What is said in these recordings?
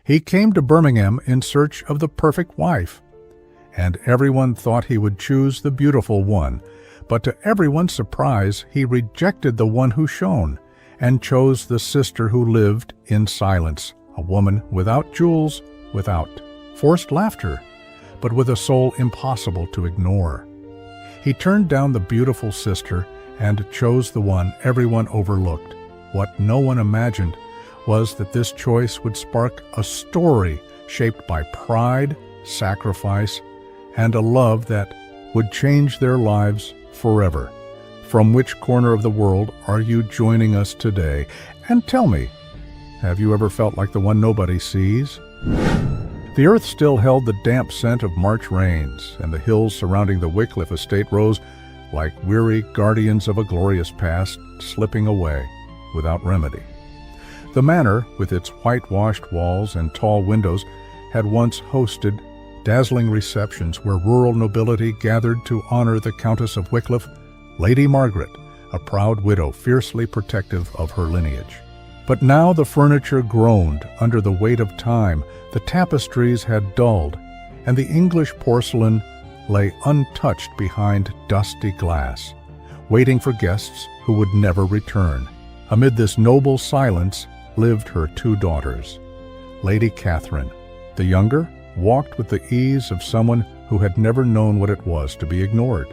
He came to Birmingham in search of the perfect wife, and everyone thought he would choose the beautiful one, but to everyone's surprise, he rejected the one who shone, and chose the sister who lived in silence, a woman without jewels, without forced laughter, but with a soul impossible to ignore. He turned down the beautiful sister and chose the one everyone overlooked. What no one imagined was that this choice would spark a story shaped by pride, sacrifice, and a love that would change their lives forever. From which corner of the world are you joining us today? And tell me, have you ever felt like the one nobody sees? The earth still held the damp scent of March rains, and the hills surrounding the Wycliffe estate rose like weary guardians of a glorious past, slipping away without remedy. The manor, with its whitewashed walls and tall windows, had once hosted dazzling receptions where rural nobility gathered to honor the Countess of Wycliffe, Lady Margaret, a proud widow fiercely protective of her lineage. But now the furniture groaned under the weight of time, the tapestries had dulled, and the English porcelain lay untouched behind dusty glass, waiting for guests who would never return. Amid this noble silence lived her two daughters. Lady Catherine, the younger, walked with the ease of someone who had never known what it was to be ignored.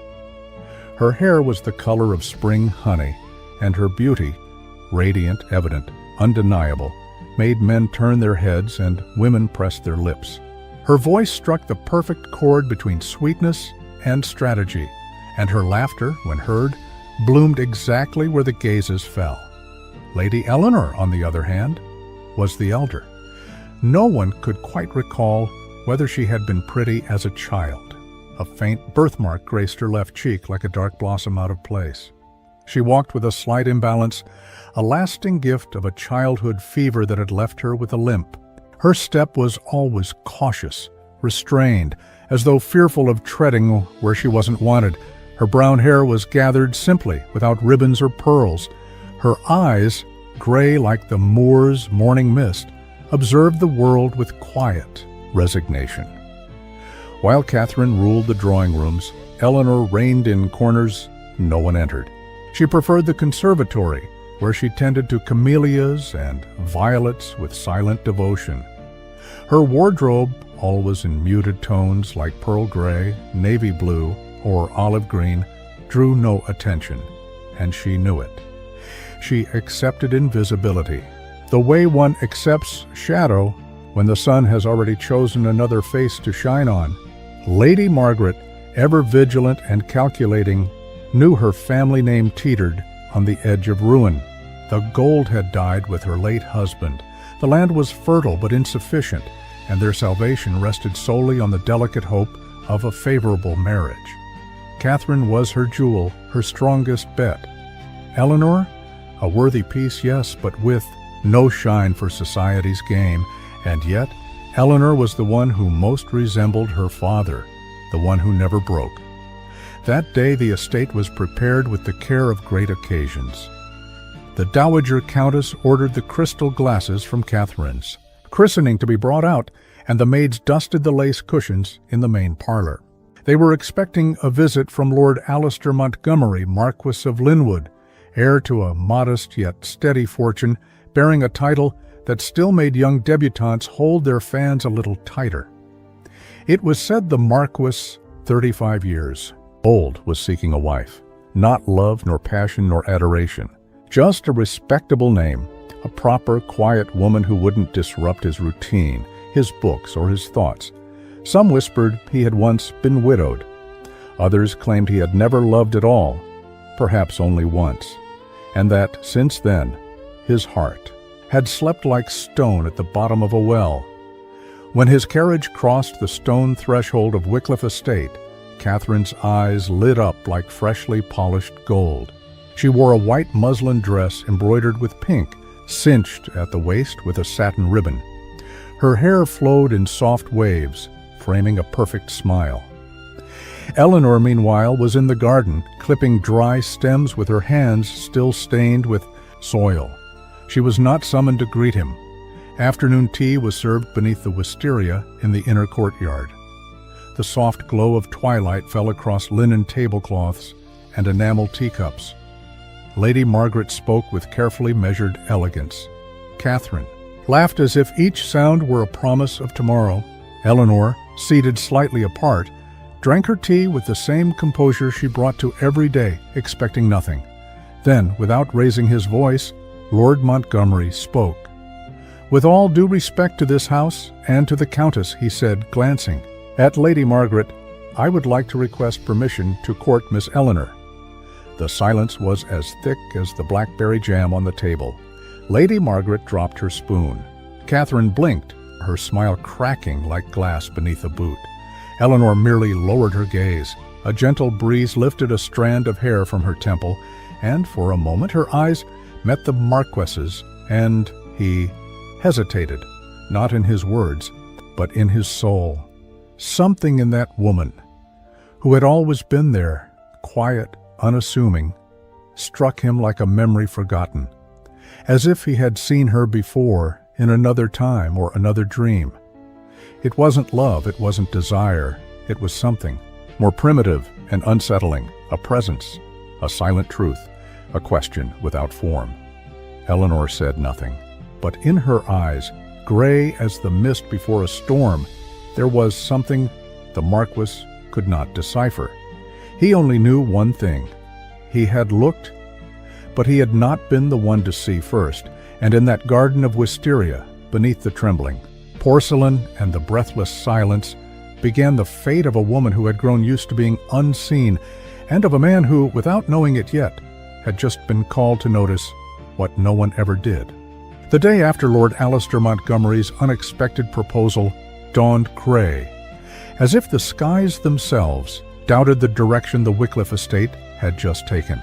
Her hair was the color of spring honey, and her beauty, radiant, evident, undeniable, made men turn their heads and women press their lips. Her voice struck the perfect chord between sweetness and strategy, and her laughter, when heard, bloomed exactly where the gazes fell. Lady Eleanor, on the other hand, was the elder. No one could quite recall whether she had been pretty as a child. A faint birthmark graced her left cheek like a dark blossom out of place. She walked with a slight imbalance, a lasting gift of a childhood fever that had left her with a limp. Her step was always cautious, restrained, as though fearful of treading where she wasn't wanted. Her brown hair was gathered simply, without ribbons or pearls. Her eyes, gray like the moor's morning mist, observed the world with quiet resignation. While Catherine ruled the drawing rooms, Eleanor reigned in corners no one entered. She preferred the conservatory, where she tended to camellias and violets with silent devotion. Her wardrobe, always in muted tones like pearl gray, navy blue, or olive green, drew no attention, and she knew it. She accepted invisibility, the way one accepts shadow when the sun has already chosen another face to shine on. Lady Margaret, ever vigilant and calculating, knew her family name teetered on the edge of ruin. The gold had died with her late husband. The land was fertile but insufficient, and their salvation rested solely on the delicate hope of a favorable marriage. Catherine was her jewel, her strongest bet. Eleanor, a worthy piece, yes, but with no shine for society's game, and yet Eleanor was the one who most resembled her father, the one who never broke. That day the estate was prepared with the care of great occasions. The Dowager Countess ordered the crystal glasses from Catherine's, christening to be brought out, and the maids dusted the lace cushions in the main parlor. They were expecting a visit from Lord Alistair Montgomery, Marquess of Linwood, heir to a modest yet steady fortune, bearing a title that still made young debutantes hold their fans a little tighter. It was said the Marquess, 35 years old, was seeking a wife. Not love, nor passion, nor adoration. Just a respectable name, a proper, quiet woman who wouldn't disrupt his routine, his books, or his thoughts. Some whispered he had once been widowed. Others claimed he had never loved at all, perhaps only once, and that, since then, his heart had slept like stone at the bottom of a well. When his carriage crossed the stone threshold of Wycliffe Estate, Catherine's eyes lit up like freshly polished gold. She wore a white muslin dress embroidered with pink, cinched at the waist with a satin ribbon. Her hair flowed in soft waves, framing a perfect smile. Eleanor, meanwhile, was in the garden, clipping dry stems with her hands still stained with soil. She was not summoned to greet him, Afternoon tea was served beneath the wisteria in the inner courtyard. The soft glow of twilight fell across linen tablecloths and enamel teacups. Lady Margaret spoke with carefully measured elegance. Catherine laughed as if each sound were a promise of tomorrow. Eleanor, seated slightly apart, drank her tea with the same composure she brought to every day, expecting nothing. Then, without raising his voice, Lord Montgomery spoke. "With all due respect to this house and to the Countess," he said, glancing at Lady Margaret, "I would like to request permission to court Miss Eleanor." The silence was as thick as the blackberry jam on the table. Lady Margaret dropped her spoon. Catherine blinked, her smile cracking like glass beneath a boot. Eleanor merely lowered her gaze. A gentle breeze lifted a strand of hair from her temple, and for a moment her eyes met the Marquess's, and he hesitated, not in his words, but in his soul. Something in that woman, who had always been there, quiet, unassuming, struck him like a memory forgotten, as if he had seen her before in another time or another dream. It wasn't love, it wasn't desire, it was something more primitive and unsettling, a presence, a silent truth, a question without form. Eleanor said nothing, but in her eyes, gray as the mist before a storm, there was something the Marquess could not decipher. He only knew one thing. He had looked, but he had not been the one to see first, and in that garden of wisteria, beneath the trembling porcelain and the breathless silence, began the fate of a woman who had grown used to being unseen, and of a man who, without knowing it yet, had just been called to notice what no one ever did. The day after Lord Alistair Montgomery's unexpected proposal dawned gray, as if the skies themselves doubted the direction the Wycliffe estate had just taken.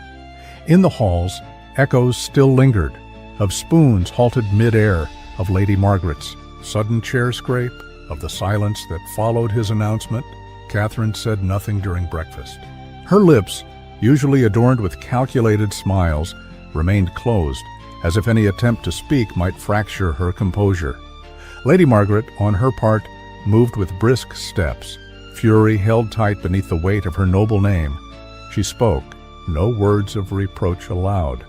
In the halls, echoes still lingered, of spoons halted mid-air, of Lady Margaret's sudden chair scrape, of the silence that followed his announcement. Catherine said nothing during breakfast. Her lips, usually adorned with calculated smiles, remained closed, as if any attempt to speak might fracture her composure. Lady Margaret, on her part, moved with brisk steps, fury held tight beneath the weight of her noble name. She spoke, no words of reproach allowed,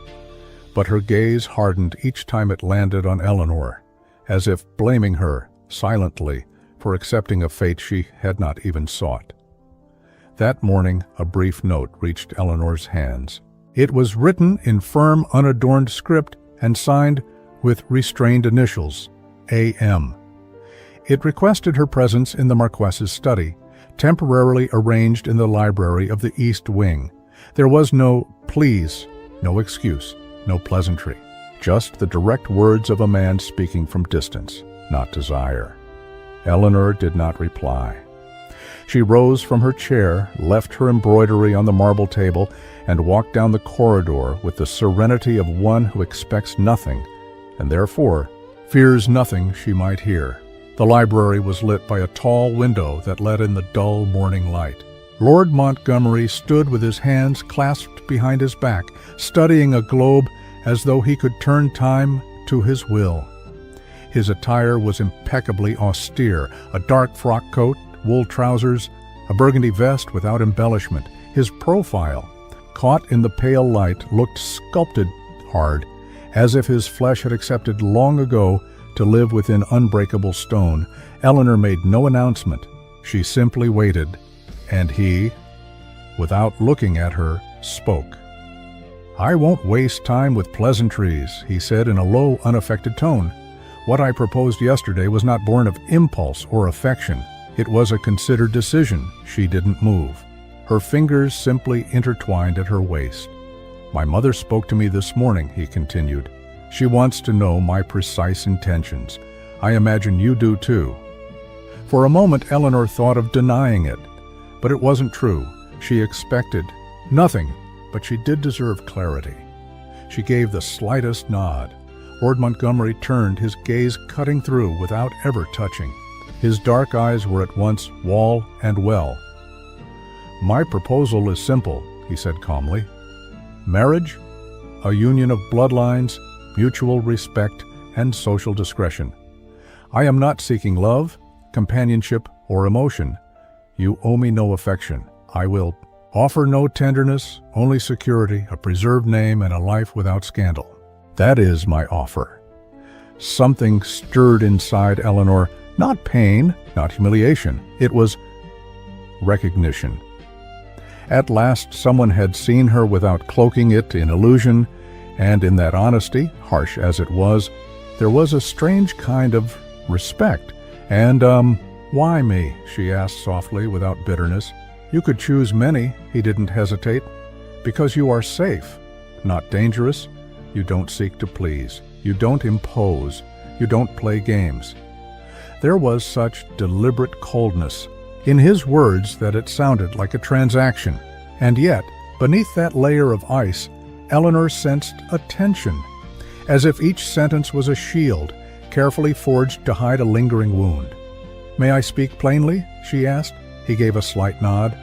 but her gaze hardened each time it landed on Eleanor, as if blaming her, silently, for accepting a fate she had not even sought. That morning, a brief note reached Eleanor's hands. It was written in firm, unadorned script and signed with restrained initials, A.M. It requested her presence in the Marquess's study, temporarily arranged in the library of the East Wing. There was no please, no excuse, no pleasantry, just the direct words of a man speaking from distance, not desire. Eleanor did not reply. She rose from her chair, left her embroidery on the marble table, and walked down the corridor with the serenity of one who expects nothing, and therefore fears nothing she might hear. The library was lit by a tall window that let in the dull morning light. Lord Montgomery stood with his hands clasped behind his back, studying a globe as though he could turn time to his will. His attire was impeccably austere, a dark frock coat, wool trousers, a burgundy vest without embellishment. His profile, caught in the pale light, looked sculpted hard, as if his flesh had accepted long ago to live within unbreakable stone. Eleanor made no announcement. She simply waited, and he, without looking at her, spoke. "I won't waste time with pleasantries," he said in a low, unaffected tone. "What I proposed yesterday was not born of impulse or affection. It was a considered decision." She didn't move. Her fingers simply intertwined at her waist. "My mother spoke to me this morning," he continued. "She wants to know my precise intentions. I imagine you do too." For a moment Eleanor thought of denying it, but it wasn't true. She expected nothing, but she did deserve clarity. She gave the slightest nod. Lord Montgomery turned, his gaze cutting through without ever touching. His dark eyes were at once wall and well. "My proposal is simple," he said calmly. "Marriage, a union of bloodlines, mutual respect, and social discretion. I am not seeking love, companionship, or emotion. You owe me no affection. I will offer no tenderness, only security, a preserved name, and a life without scandal. That is my offer." Something stirred inside Eleanor, not pain, not humiliation. It was recognition. At last, someone had seen her without cloaking it in illusion, and in that honesty, harsh as it was, there was a strange kind of respect. And, "Why me?" she asked softly, without bitterness. "You could choose many," he didn't hesitate. "Because you are safe, not dangerous. You don't seek to please. You don't impose. You don't play games." There was such deliberate coldness in his words that it sounded like a transaction. And yet, beneath that layer of ice, Eleanor sensed a tension, as if each sentence was a shield, carefully forged to hide a lingering wound. "May I speak plainly?" she asked. He gave a slight nod.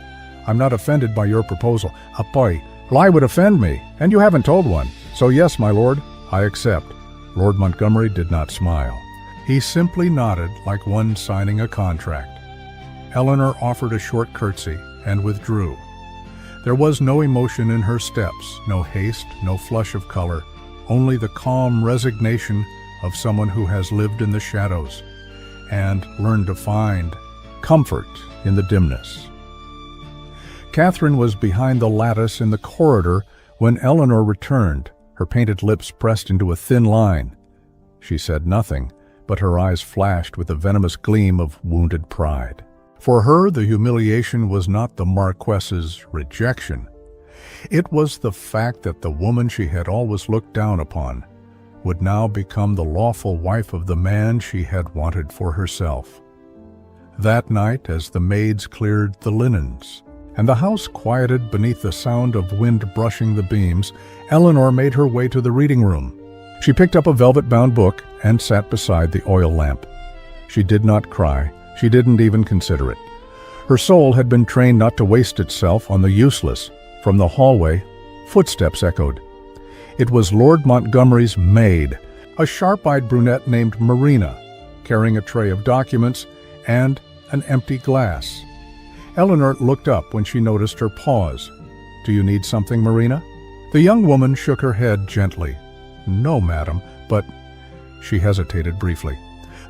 "I'm not offended by your proposal. Apoy, lie would offend me, and you haven't told one. So yes, my lord, I accept." Lord Montgomery did not smile. He simply nodded like one signing a contract. Eleanor offered a short curtsy and withdrew. There was no emotion in her steps, no haste, no flush of color, only the calm resignation of someone who has lived in the shadows and learned to find comfort in the dimness. Catherine was behind the lattice in the corridor when Eleanor returned, her painted lips pressed into a thin line. She said nothing, but her eyes flashed with a venomous gleam of wounded pride. For her, the humiliation was not the Marquess's rejection. It was the fact that the woman she had always looked down upon would now become the lawful wife of the man she had wanted for herself. That night, as the maids cleared the linens, and the house quieted beneath the sound of wind brushing the beams, Eleanor made her way to the reading room. She picked up a velvet-bound book and sat beside the oil lamp. She did not cry. She didn't even consider it. Her soul had been trained not to waste itself on the useless. From the hallway, footsteps echoed. It was Lord Montgomery's maid, a sharp-eyed brunette named Marina, carrying a tray of documents and an empty glass. Eleanor looked up when she noticed her pause. "Do you need something, Marina?" The young woman shook her head gently. "No, madam, but—" She hesitated briefly.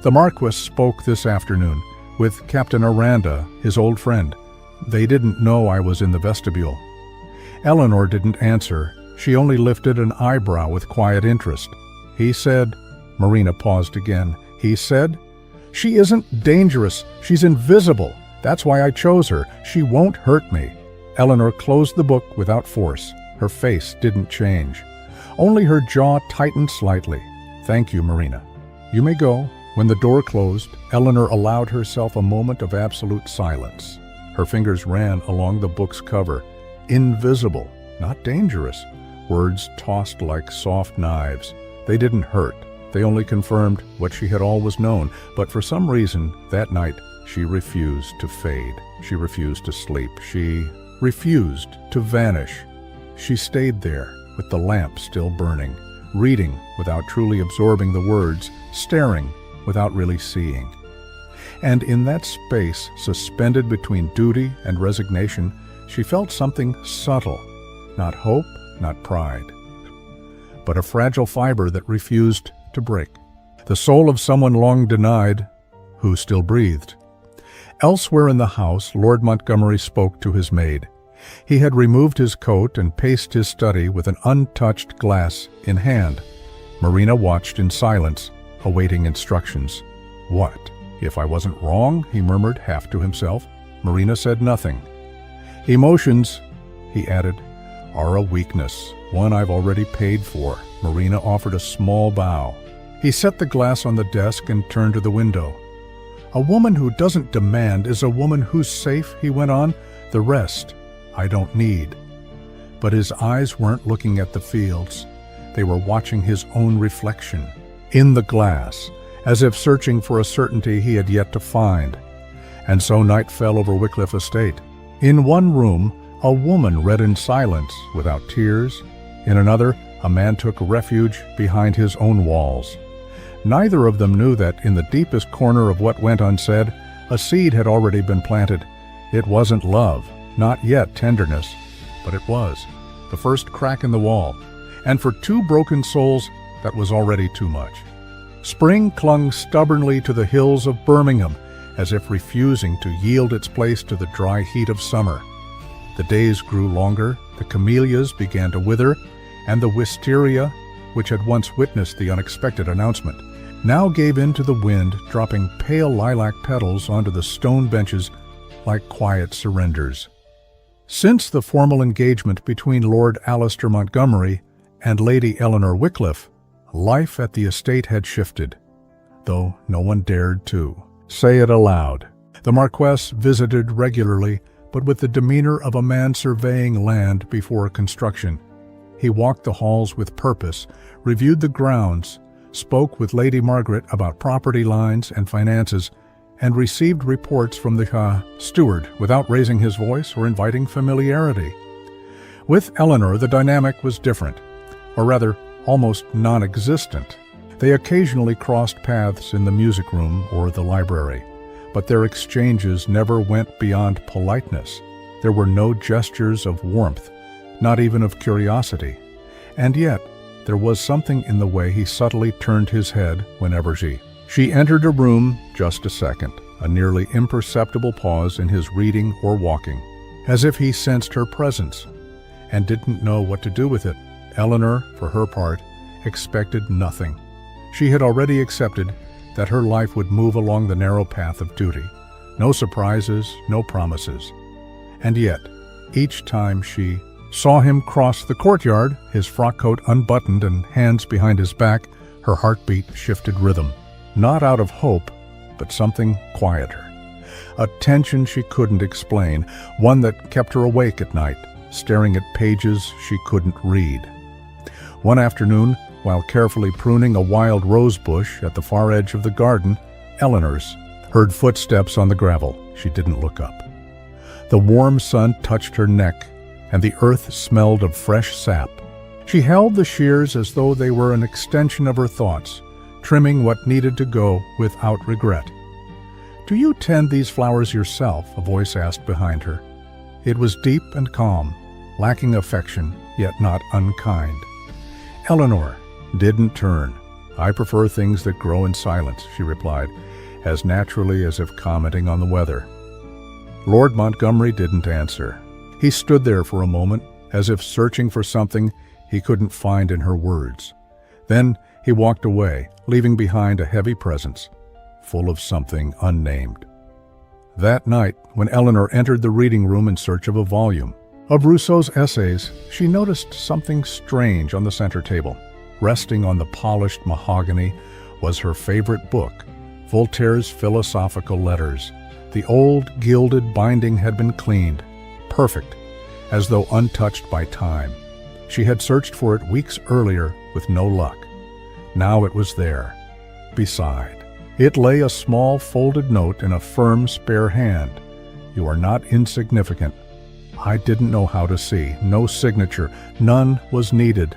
"The Marquess spoke this afternoon with Captain Aranda, his old friend. They didn't know I was in the vestibule." Eleanor didn't answer. She only lifted an eyebrow with quiet interest. "He said—" Marina paused again. "He said, 'She isn't dangerous. She's invisible. That's why I chose her. She won't hurt me.'" Eleanor closed the book without force. Her face didn't change. Only her jaw tightened slightly. "Thank you, Marina. You may go." When the door closed, Eleanor allowed herself a moment of absolute silence. Her fingers ran along the book's cover. Invisible, not dangerous. Words tossed like soft knives. They didn't hurt. They only confirmed what she had always known. But for some reason, that night, she refused to fade. She refused to sleep. She refused to vanish. She stayed there, with the lamp still burning, reading without truly absorbing the words, staring without really seeing. And in that space, suspended between duty and resignation, she felt something subtle, not hope, not pride, but a fragile fiber that refused to break. The soul of someone long denied, who still breathed. Elsewhere in the house, Lord Montgomery spoke to his maid. He had removed his coat and paced his study with an untouched glass in hand. Marina watched in silence, awaiting instructions. "What? If I wasn't wrong?" he murmured, half to himself. Marina said nothing. "Emotions," he added, "are a weakness, one I've already paid for." Marina offered a small bow. He set the glass on the desk and turned to the window. "A woman who doesn't demand is a woman who's safe," he went on. "The rest I don't need." But his eyes weren't looking at the fields. They were watching his own reflection in the glass, as if searching for a certainty he had yet to find. And so night fell over Wycliffe Estate. In one room, a woman read in silence, without tears. In another, a man took refuge behind his own walls. Neither of them knew that in the deepest corner of what went unsaid, a seed had already been planted. It wasn't love, not yet tenderness, but it was the first crack in the wall. And for two broken souls, that was already too much. Spring clung stubbornly to the hills of Birmingham, as if refusing to yield its place to the dry heat of summer. The days grew longer, the camellias began to wither, and the wisteria, which had once witnessed the unexpected announcement, now gave in to the wind, dropping pale lilac petals onto the stone benches like quiet surrenders. Since the formal engagement between Lord Alistair Montgomery and Lady Eleanor Wycliffe, life at the estate had shifted, though no one dared to say it aloud. The Marquess visited regularly, but with the demeanor of a man surveying land before construction. He walked the halls with purpose, reviewed the grounds, spoke with Lady Margaret about property lines and finances, and received reports from the steward without raising his voice or inviting familiarity. With Eleanor, the dynamic was different, or rather, almost non-existent. They occasionally crossed paths in the music room or the library, but their exchanges never went beyond politeness. There were no gestures of warmth, not even of curiosity. And yet, there was something in the way he subtly turned his head whenever she entered a room. Just a second, a nearly imperceptible pause in his reading or walking, as if he sensed her presence and didn't know what to do with it. Eleanor, for her part, expected nothing. She had already accepted that her life would move along the narrow path of duty. No surprises, no promises. And yet, each time she saw him cross the courtyard, his frock coat unbuttoned and hands behind his back, her heartbeat shifted rhythm. Not out of hope, but something quieter. A tension she couldn't explain, one that kept her awake at night, staring at pages she couldn't read. One afternoon, while carefully pruning a wild rose bush at the far edge of the garden, Eleanor heard footsteps on the gravel. She didn't look up. The warm sun touched her neck, and the earth smelled of fresh sap. She held the shears as though they were an extension of her thoughts, trimming what needed to go without regret. "Do you tend these flowers yourself?" a voice asked behind her. It was deep and calm, lacking affection, yet not unkind. Eleanor didn't turn. "I prefer things that grow in silence," she replied, as naturally as if commenting on the weather. Lord Montgomery didn't answer. He stood there for a moment, as if searching for something he couldn't find in her words. Then he walked away, leaving behind a heavy presence, full of something unnamed. That night, when Eleanor entered the reading room in search of a volume of Rousseau's essays, she noticed something strange on the center table. Resting on the polished mahogany was her favorite book, Voltaire's Philosophical Letters. The old gilded binding had been cleaned, perfect, as though untouched by time. She had searched for it weeks earlier with no luck. Now it was there. Beside it lay a small folded note in a firm, spare hand. "You are not insignificant." I didn't know how to see. No signature. None was needed.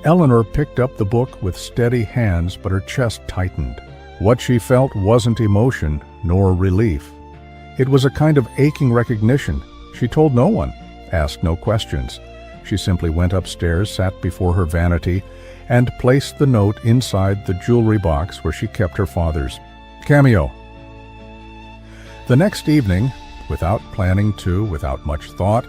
Eleanor picked up the book with steady hands, but her chest tightened. What she felt wasn't emotion, nor relief. It was a kind of aching recognition. She told no one, asked no questions. She simply went upstairs, sat before her vanity, and placed the note inside the jewelry box where she kept her father's cameo. The next evening, without planning to, without much thought,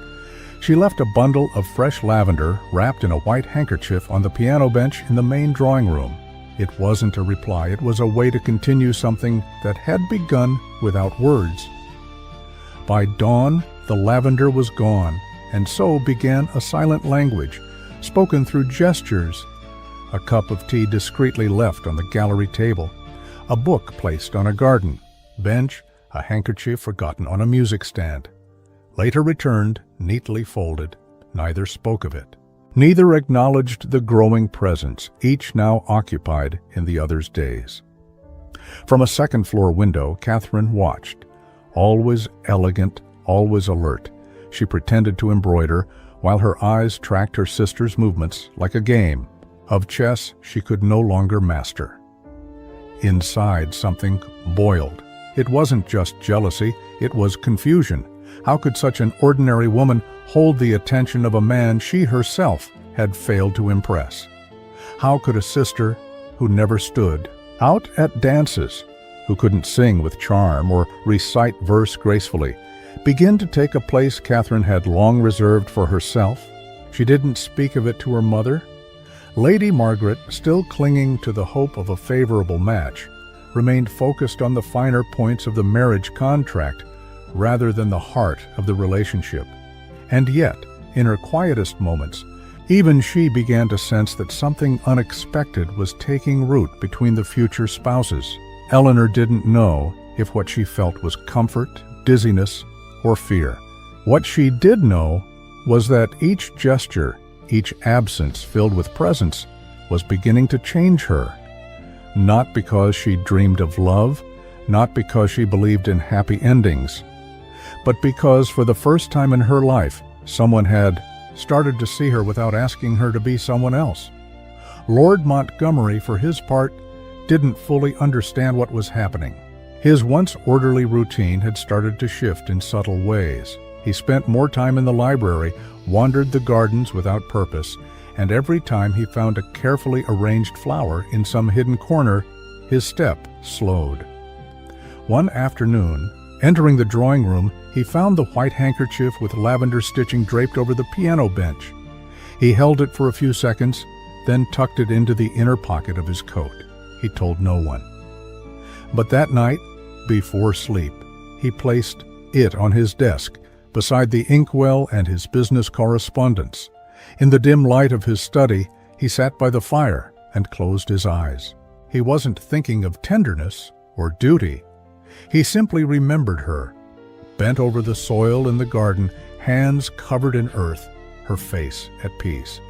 she left a bundle of fresh lavender wrapped in a white handkerchief on the piano bench in the main drawing room. It wasn't a reply, it was a way to continue something that had begun without words. By dawn, the lavender was gone, and so began a silent language, spoken through gestures. A cup of tea discreetly left on the gallery table, a book placed on a garden bench, a handkerchief forgotten on a music stand. Later returned, neatly folded. Neither spoke of it. Neither acknowledged the growing presence, each now occupied in the other's days. From a second-floor window, Catherine watched. Always elegant, always alert, she pretended to embroider, while her eyes tracked her sister's movements like a game of chess she could no longer master. Inside, something boiled. It wasn't just jealousy, it was confusion. How could such an ordinary woman hold the attention of a man she herself had failed to impress? How could a sister who never stood out at dances, who couldn't sing with charm or recite verse gracefully, begin to take a place Catherine had long reserved for herself? She didn't speak of it to her mother. Lady Margaret, still clinging to the hope of a favorable match, remained focused on the finer points of the marriage contract rather than the heart of the relationship. And yet, in her quietest moments, even she began to sense that something unexpected was taking root between the future spouses. Eleanor didn't know if what she felt was comfort, dizziness, or fear. What she did know was that each gesture, each absence filled with presence, was beginning to change her. Not because she dreamed of love, not because she believed in happy endings, but because for the first time in her life, someone had started to see her without asking her to be someone else. Lord Montgomery, for his part, didn't fully understand what was happening. His once orderly routine had started to shift in subtle ways. He spent more time in the library, wandered the gardens without purpose, and every time he found a carefully arranged flower in some hidden corner, his step slowed. One afternoon, entering the drawing room, he found the white handkerchief with lavender stitching draped over the piano bench. He held it for a few seconds, then tucked it into the inner pocket of his coat. He told no one. But that night, before sleep, he placed it on his desk, beside the inkwell and his business correspondence. In the dim light of his study, he sat by the fire and closed his eyes. He wasn't thinking of tenderness or duty. He simply remembered her, bent over the soil in the garden, hands covered in earth, her face at peace.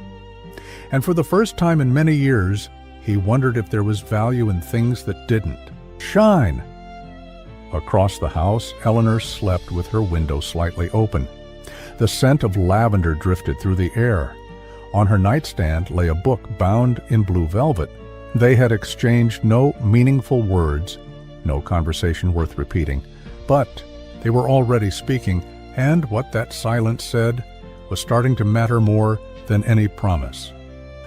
And for the first time in many years, he wondered if there was value in things that didn't shine. Across the house, Eleanor slept with her window slightly open. The scent of lavender drifted through the air. On her nightstand lay a book bound in blue velvet. They had exchanged no meaningful words, no conversation worth repeating, but they were already speaking, and what that silence said was starting to matter more than any promise.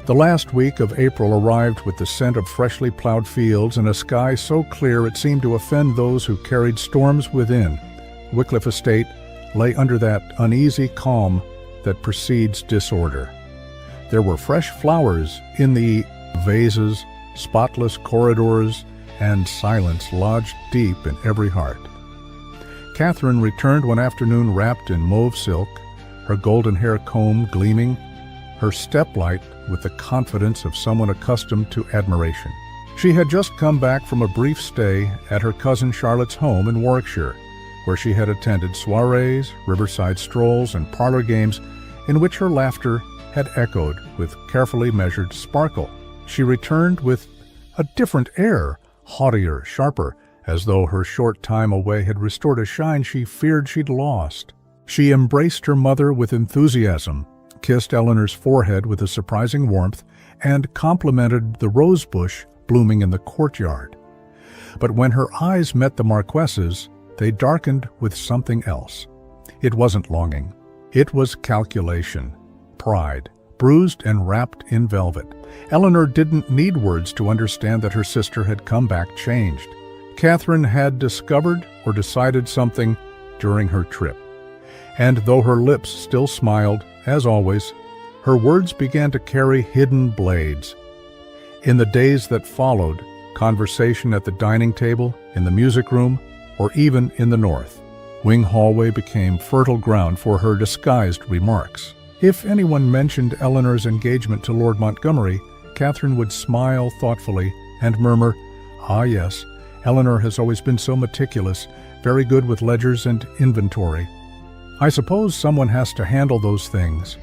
The last week of April arrived with the scent of freshly plowed fields and a sky so clear it seemed to offend those who carried storms within. Wycliffe Estate lay under that uneasy calm that precedes disorder. There were fresh flowers in the vases, spotless corridors, and silence lodged deep in every heart. Catherine returned one afternoon wrapped in mauve silk, her golden hair comb gleaming, her step light with the confidence of someone accustomed to admiration. She had just come back from a brief stay at her cousin Charlotte's home in Warwickshire, where she had attended soirees, riverside strolls, and parlor games in which her laughter had echoed with carefully measured sparkle. She returned with a different air, haughtier, sharper, as though her short time away had restored a shine she feared she'd lost. She embraced her mother with enthusiasm, kissed Eleanor's forehead with a surprising warmth, and complimented the rose bush blooming in the courtyard. But when her eyes met the Marquess's, they darkened with something else. It wasn't longing. It was calculation, pride, bruised and wrapped in velvet. Eleanor didn't need words to understand that her sister had come back changed. Catherine had discovered or decided something during her trip. And though her lips still smiled, as always, her words began to carry hidden blades. In the days that followed, conversation at the dining table, in the music room, or even in the north, Wing Hallway became fertile ground for her disguised remarks. If anyone mentioned Eleanor's engagement to Lord Montgomery, Catherine would smile thoughtfully and murmur, "Ah yes, Eleanor has always been so meticulous, very good with ledgers and inventory. I suppose someone has to handle those things."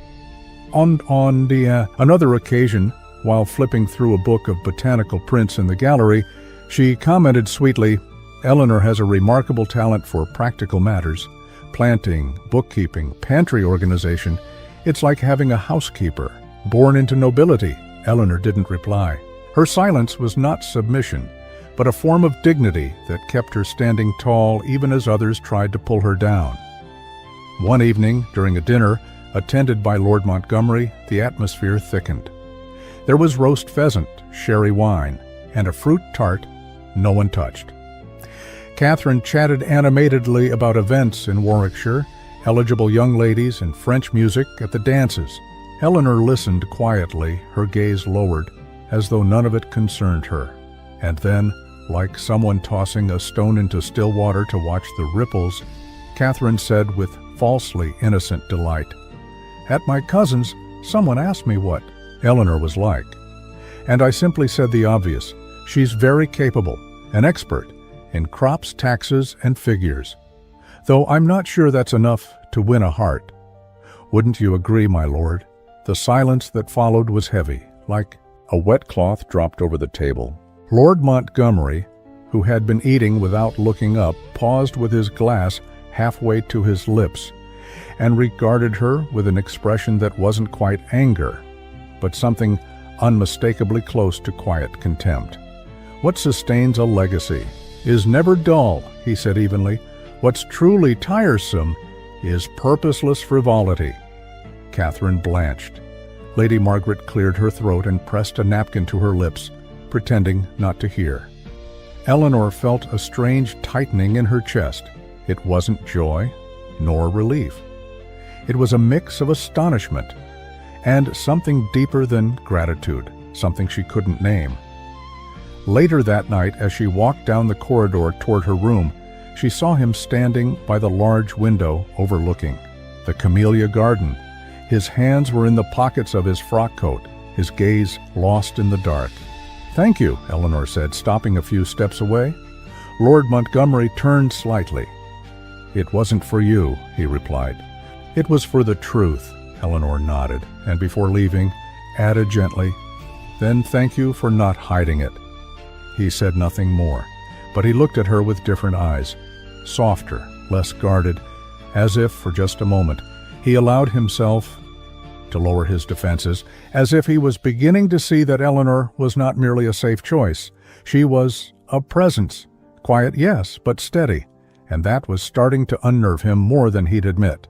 On another occasion, while flipping through a book of botanical prints in the gallery, she commented sweetly, "Eleanor has a remarkable talent for practical matters. Planting, bookkeeping, pantry organization. It's like having a housekeeper, born into nobility." Eleanor didn't reply. Her silence was not submission, but a form of dignity that kept her standing tall even as others tried to pull her down. One evening, during a dinner attended by Lord Montgomery, the atmosphere thickened. There was roast pheasant, sherry wine, and a fruit tart no one touched. Catherine chatted animatedly about events in Warwickshire, eligible young ladies, and French music at the dances. Eleanor listened quietly, her gaze lowered, as though none of it concerned her. And then, like someone tossing a stone into still water to watch the ripples, Catherine said with falsely innocent delight, "At my cousin's, someone asked me what Eleanor was like. And I simply said the obvious. She's very capable, an expert in crops, taxes, and figures. Though I'm not sure that's enough to win a heart. Wouldn't you agree, my lord?" The silence that followed was heavy, like a wet cloth dropped over the table. Lord Montgomery, who had been eating without looking up, paused with his glass halfway to his lips and regarded her with an expression that wasn't quite anger, but something unmistakably close to quiet contempt. "What sustains a legacy is never dull," he said evenly. "What's truly tiresome is purposeless frivolity." Catherine blanched. Lady Margaret cleared her throat and pressed a napkin to her lips, pretending not to hear. Eleanor felt a strange tightening in her chest. It wasn't joy, nor relief. It was a mix of astonishment and something deeper than gratitude, something she couldn't name. Later that night, as she walked down the corridor toward her room, she saw him standing by the large window overlooking the camellia garden. His hands were in the pockets of his frock coat, his gaze lost in the dark. "Thank you," Eleanor said, stopping a few steps away. Lord Montgomery turned slightly. "It wasn't for you," he replied. "It was for the truth," Eleanor nodded, and before leaving, added gently, "Then thank you for not hiding it." He said nothing more, but he looked at her with different eyes, softer, less guarded, as if, for just a moment, he allowed himself to lower his defenses, as if he was beginning to see that Eleanor was not merely a safe choice. She was a presence, quiet, yes, but steady, and that was starting to unnerve him more than he'd admit.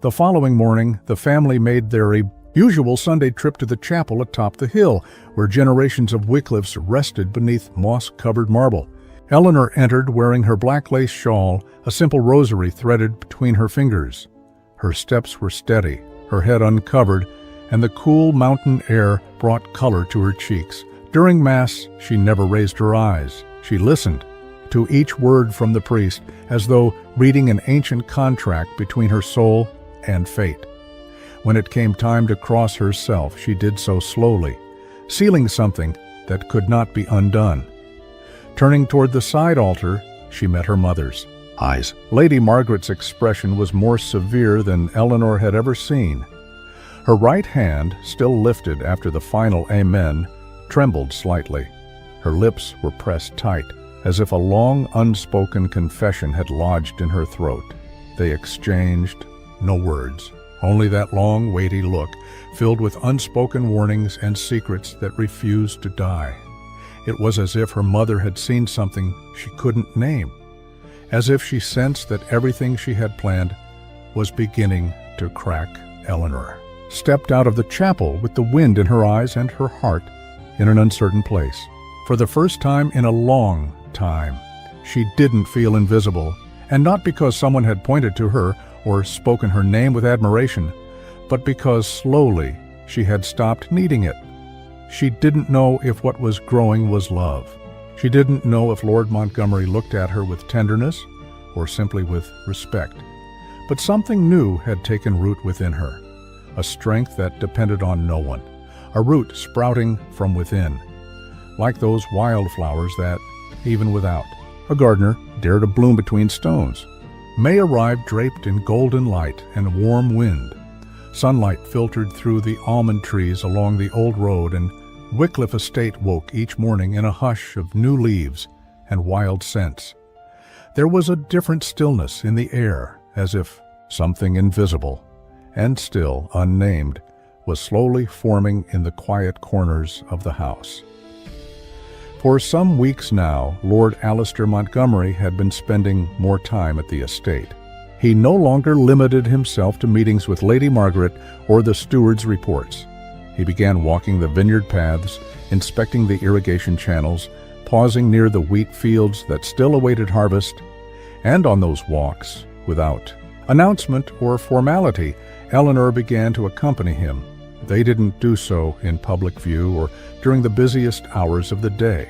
The following morning, the family made their usual Sunday trip to the chapel atop the hill, where generations of Wycliffes rested beneath moss-covered marble. Eleanor entered wearing her black lace shawl, a simple rosary threaded between her fingers. Her steps were steady, her head uncovered, and the cool mountain air brought color to her cheeks. During Mass, she never raised her eyes. She listened to each word from the priest, as though reading an ancient contract between her soul and fate. When it came time to cross herself, she did so slowly, sealing something that could not be undone. Turning toward the side altar, she met her mother's eyes. Lady Margaret's expression was more severe than Eleanor had ever seen. Her right hand, still lifted after the final Amen, trembled slightly. Her lips were pressed tight, as if a long unspoken confession had lodged in her throat. They exchanged no words, only that long, weighty look, filled with unspoken warnings and secrets that refused to die. It was as if her mother had seen something she couldn't name, as if she sensed that everything she had planned was beginning to crack. Eleanor stepped out of the chapel with the wind in her eyes and her heart in an uncertain place. For the first time in a long time, she didn't feel invisible, and not because someone had pointed to her or spoken her name with admiration, but because slowly she had stopped needing it. She didn't know if what was growing was love. She didn't know if Lord Montgomery looked at her with tenderness or simply with respect. But something new had taken root within her, a strength that depended on no one, a root sprouting from within, like those wildflowers that, even without a gardener, dare to bloom between stones. May arrived draped in golden light and warm wind. Sunlight filtered through the almond trees along the old road, and Wycliffe Estate woke each morning in a hush of new leaves and wild scents. There was a different stillness in the air, as if something invisible and still unnamed was slowly forming in the quiet corners of the house. For some weeks now, Lord Alistair Montgomery had been spending more time at the estate. He no longer limited himself to meetings with Lady Margaret or the steward's reports. He began walking the vineyard paths, inspecting the irrigation channels, pausing near the wheat fields that still awaited harvest, and on those walks, without announcement or formality, Eleanor began to accompany him. They didn't do so in public view or during the busiest hours of the day.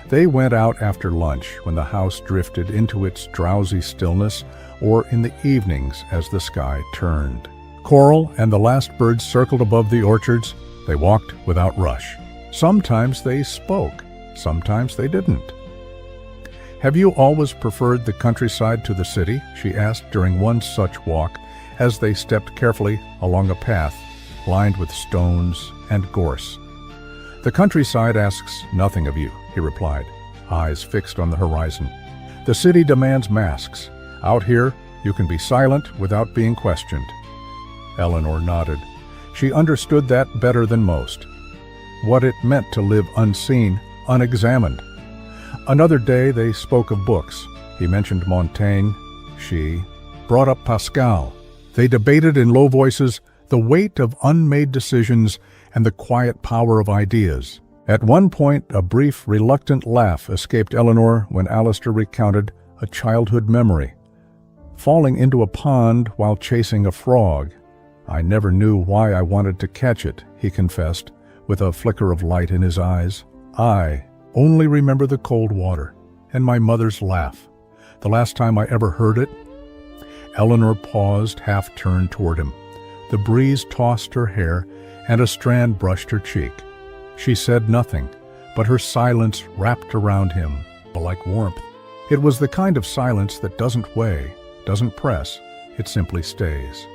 They went out after lunch when the house drifted into its drowsy stillness, or in the evenings as the sky turned. Coral and the last birds circled above the orchards. They walked without rush. Sometimes they spoke, sometimes they didn't. "Have you always preferred the countryside to the city?" she asked during one such walk as they stepped carefully along a path lined with stones and gorse. "The countryside asks nothing of you," he replied, eyes fixed on the horizon. "The city demands masks. Out here, you can be silent without being questioned." Eleanor nodded. She understood that better than most. What it meant to live unseen, unexamined. Another day they spoke of books. He mentioned Montaigne. She brought up Pascal. They debated in low voices the weight of unmade decisions and the quiet power of ideas. At one point, a brief, reluctant laugh escaped Eleanor when Alistair recounted a childhood memory. "Falling into a pond while chasing a frog. I never knew why I wanted to catch it," he confessed, with a flicker of light in his eyes. "I only remember the cold water and my mother's laugh. The last time I ever heard it." Eleanor paused, half turned toward him. The breeze tossed her hair, and a strand brushed her cheek. She said nothing, but her silence wrapped around him like warmth. It was the kind of silence that doesn't weigh, doesn't press, it simply stays.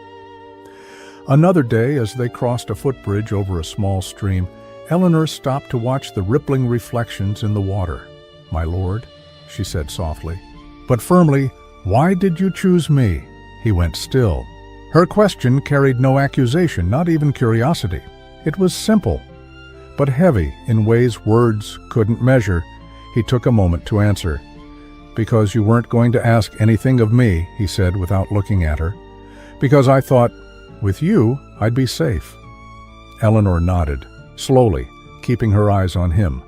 Another day, as they crossed a footbridge over a small stream, Eleanor stopped to watch the rippling reflections in the water. "My lord," she said softly, but firmly, "why did you choose me?" He went still. Her question carried no accusation, not even curiosity. It was simple, but heavy in ways words couldn't measure. He took a moment to answer. "Because you weren't going to ask anything of me," he said without looking at her. "Because I thought, with you, I'd be safe." Eleanor nodded, slowly, keeping her eyes on him.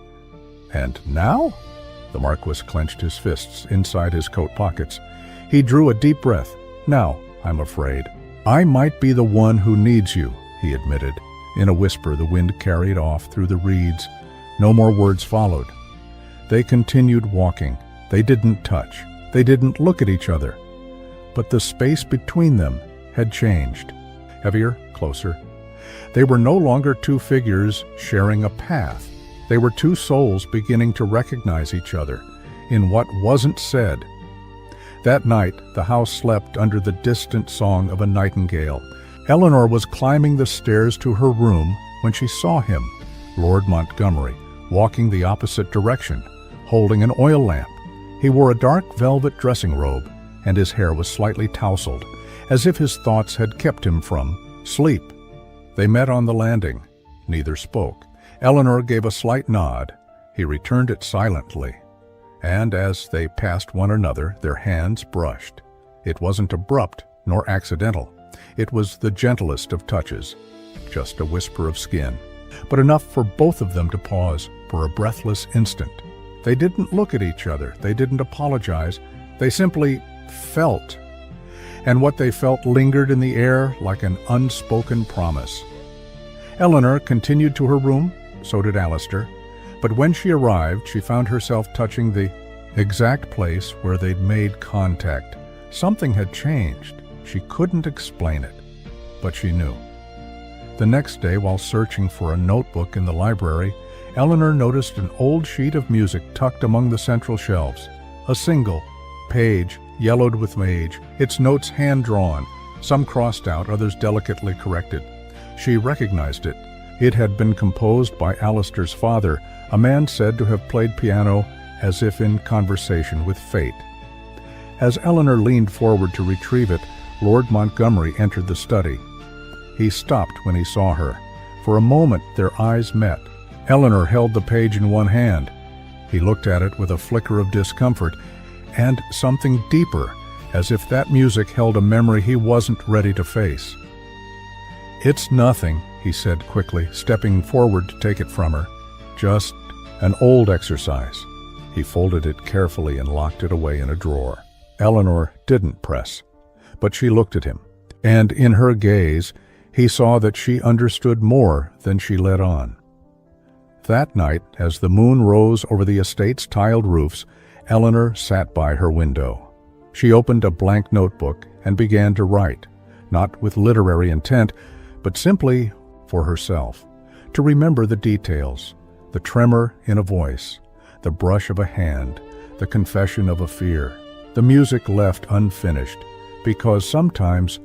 "And now?" The Marquess clenched his fists inside his coat pockets. He drew a deep breath. "Now, I'm afraid. I might be the one who needs you," he admitted. In a whisper, the wind carried off through the reeds. No more words followed. They continued walking. They didn't touch. They didn't look at each other. But the space between them had changed. Heavier, closer. They were no longer two figures sharing a path. They were two souls beginning to recognize each other in what wasn't said. That night, the house slept under the distant song of a nightingale. Eleanor was climbing the stairs to her room when she saw him, Lord Montgomery, walking the opposite direction, holding an oil lamp. He wore a dark velvet dressing robe, and his hair was slightly tousled, as if his thoughts had kept him from sleep. They met on the landing. Neither spoke. Eleanor gave a slight nod. He returned it silently. And as they passed one another, their hands brushed. It wasn't abrupt nor accidental. It was the gentlest of touches, just a whisper of skin, but enough for both of them to pause for a breathless instant. They didn't look at each other. They didn't apologize. They simply felt. And what they felt lingered in the air like an unspoken promise. Eleanor continued to her room, so did Alistair. But when she arrived, she found herself touching the exact place where they'd made contact. Something had changed. She couldn't explain it, but she knew. The next day, while searching for a notebook in the library, Eleanor noticed an old sheet of music tucked among the central shelves. A single page, yellowed with age, its notes hand-drawn, some crossed out, others delicately corrected. She recognized it. It had been composed by Alistair's father, a man said to have played piano as if in conversation with fate. As Eleanor leaned forward to retrieve it, Lord Montgomery entered the study. He stopped when he saw her. For a moment their eyes met. Eleanor held the page in one hand. He looked at it with a flicker of discomfort and something deeper, as if that music held a memory he wasn't ready to face. "It's nothing," he said quickly, stepping forward to take it from her. "Just an old exercise." He folded it carefully and locked it away in a drawer. Eleanor didn't press, but she looked at him, and in her gaze he saw that she understood more than she let on. That night, as the moon rose over the estate's tiled roofs, Eleanor sat by her window. She opened a blank notebook and began to write, not with literary intent, but simply for herself, to remember the details, the tremor in a voice, the brush of a hand, the confession of a fear, the music left unfinished, because sometimes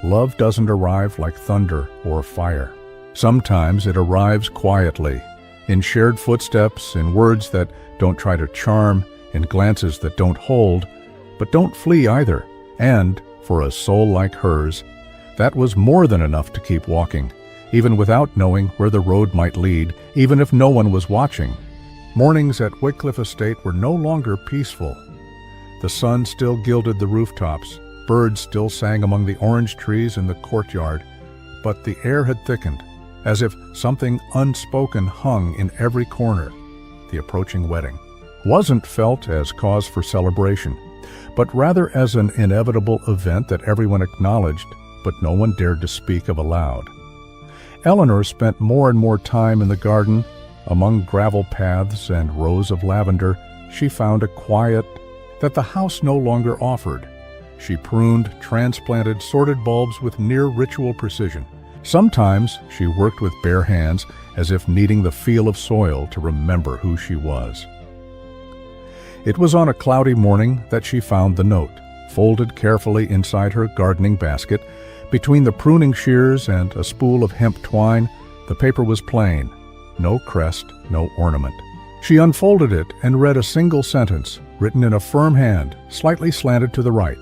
love doesn't arrive like thunder or fire. Sometimes it arrives quietly, in shared footsteps, in words that don't try to charm, in glances that don't hold, but don't flee either. And, for a soul like hers, that was more than enough to keep walking, even without knowing where the road might lead, even if no one was watching. Mornings at Wycliffe Estate were no longer peaceful. The sun still gilded the rooftops, birds still sang among the orange trees in the courtyard, but the air had thickened, as if something unspoken hung in every corner. The approaching wedding wasn't felt as cause for celebration, but rather as an inevitable event that everyone acknowledged, but no one dared to speak of aloud. Eleanor spent more and more time in the garden. Among gravel paths and rows of lavender, she found a quiet that the house no longer offered. She pruned, transplanted, sorted bulbs with near ritual precision. Sometimes she worked with bare hands, as if kneading the feel of soil to remember who she was. It was on a cloudy morning that she found the note, folded carefully inside her gardening basket. Between the pruning shears and a spool of hemp twine, the paper was plain. No crest, no ornament. She unfolded it and read a single sentence, written in a firm hand, slightly slanted to the right.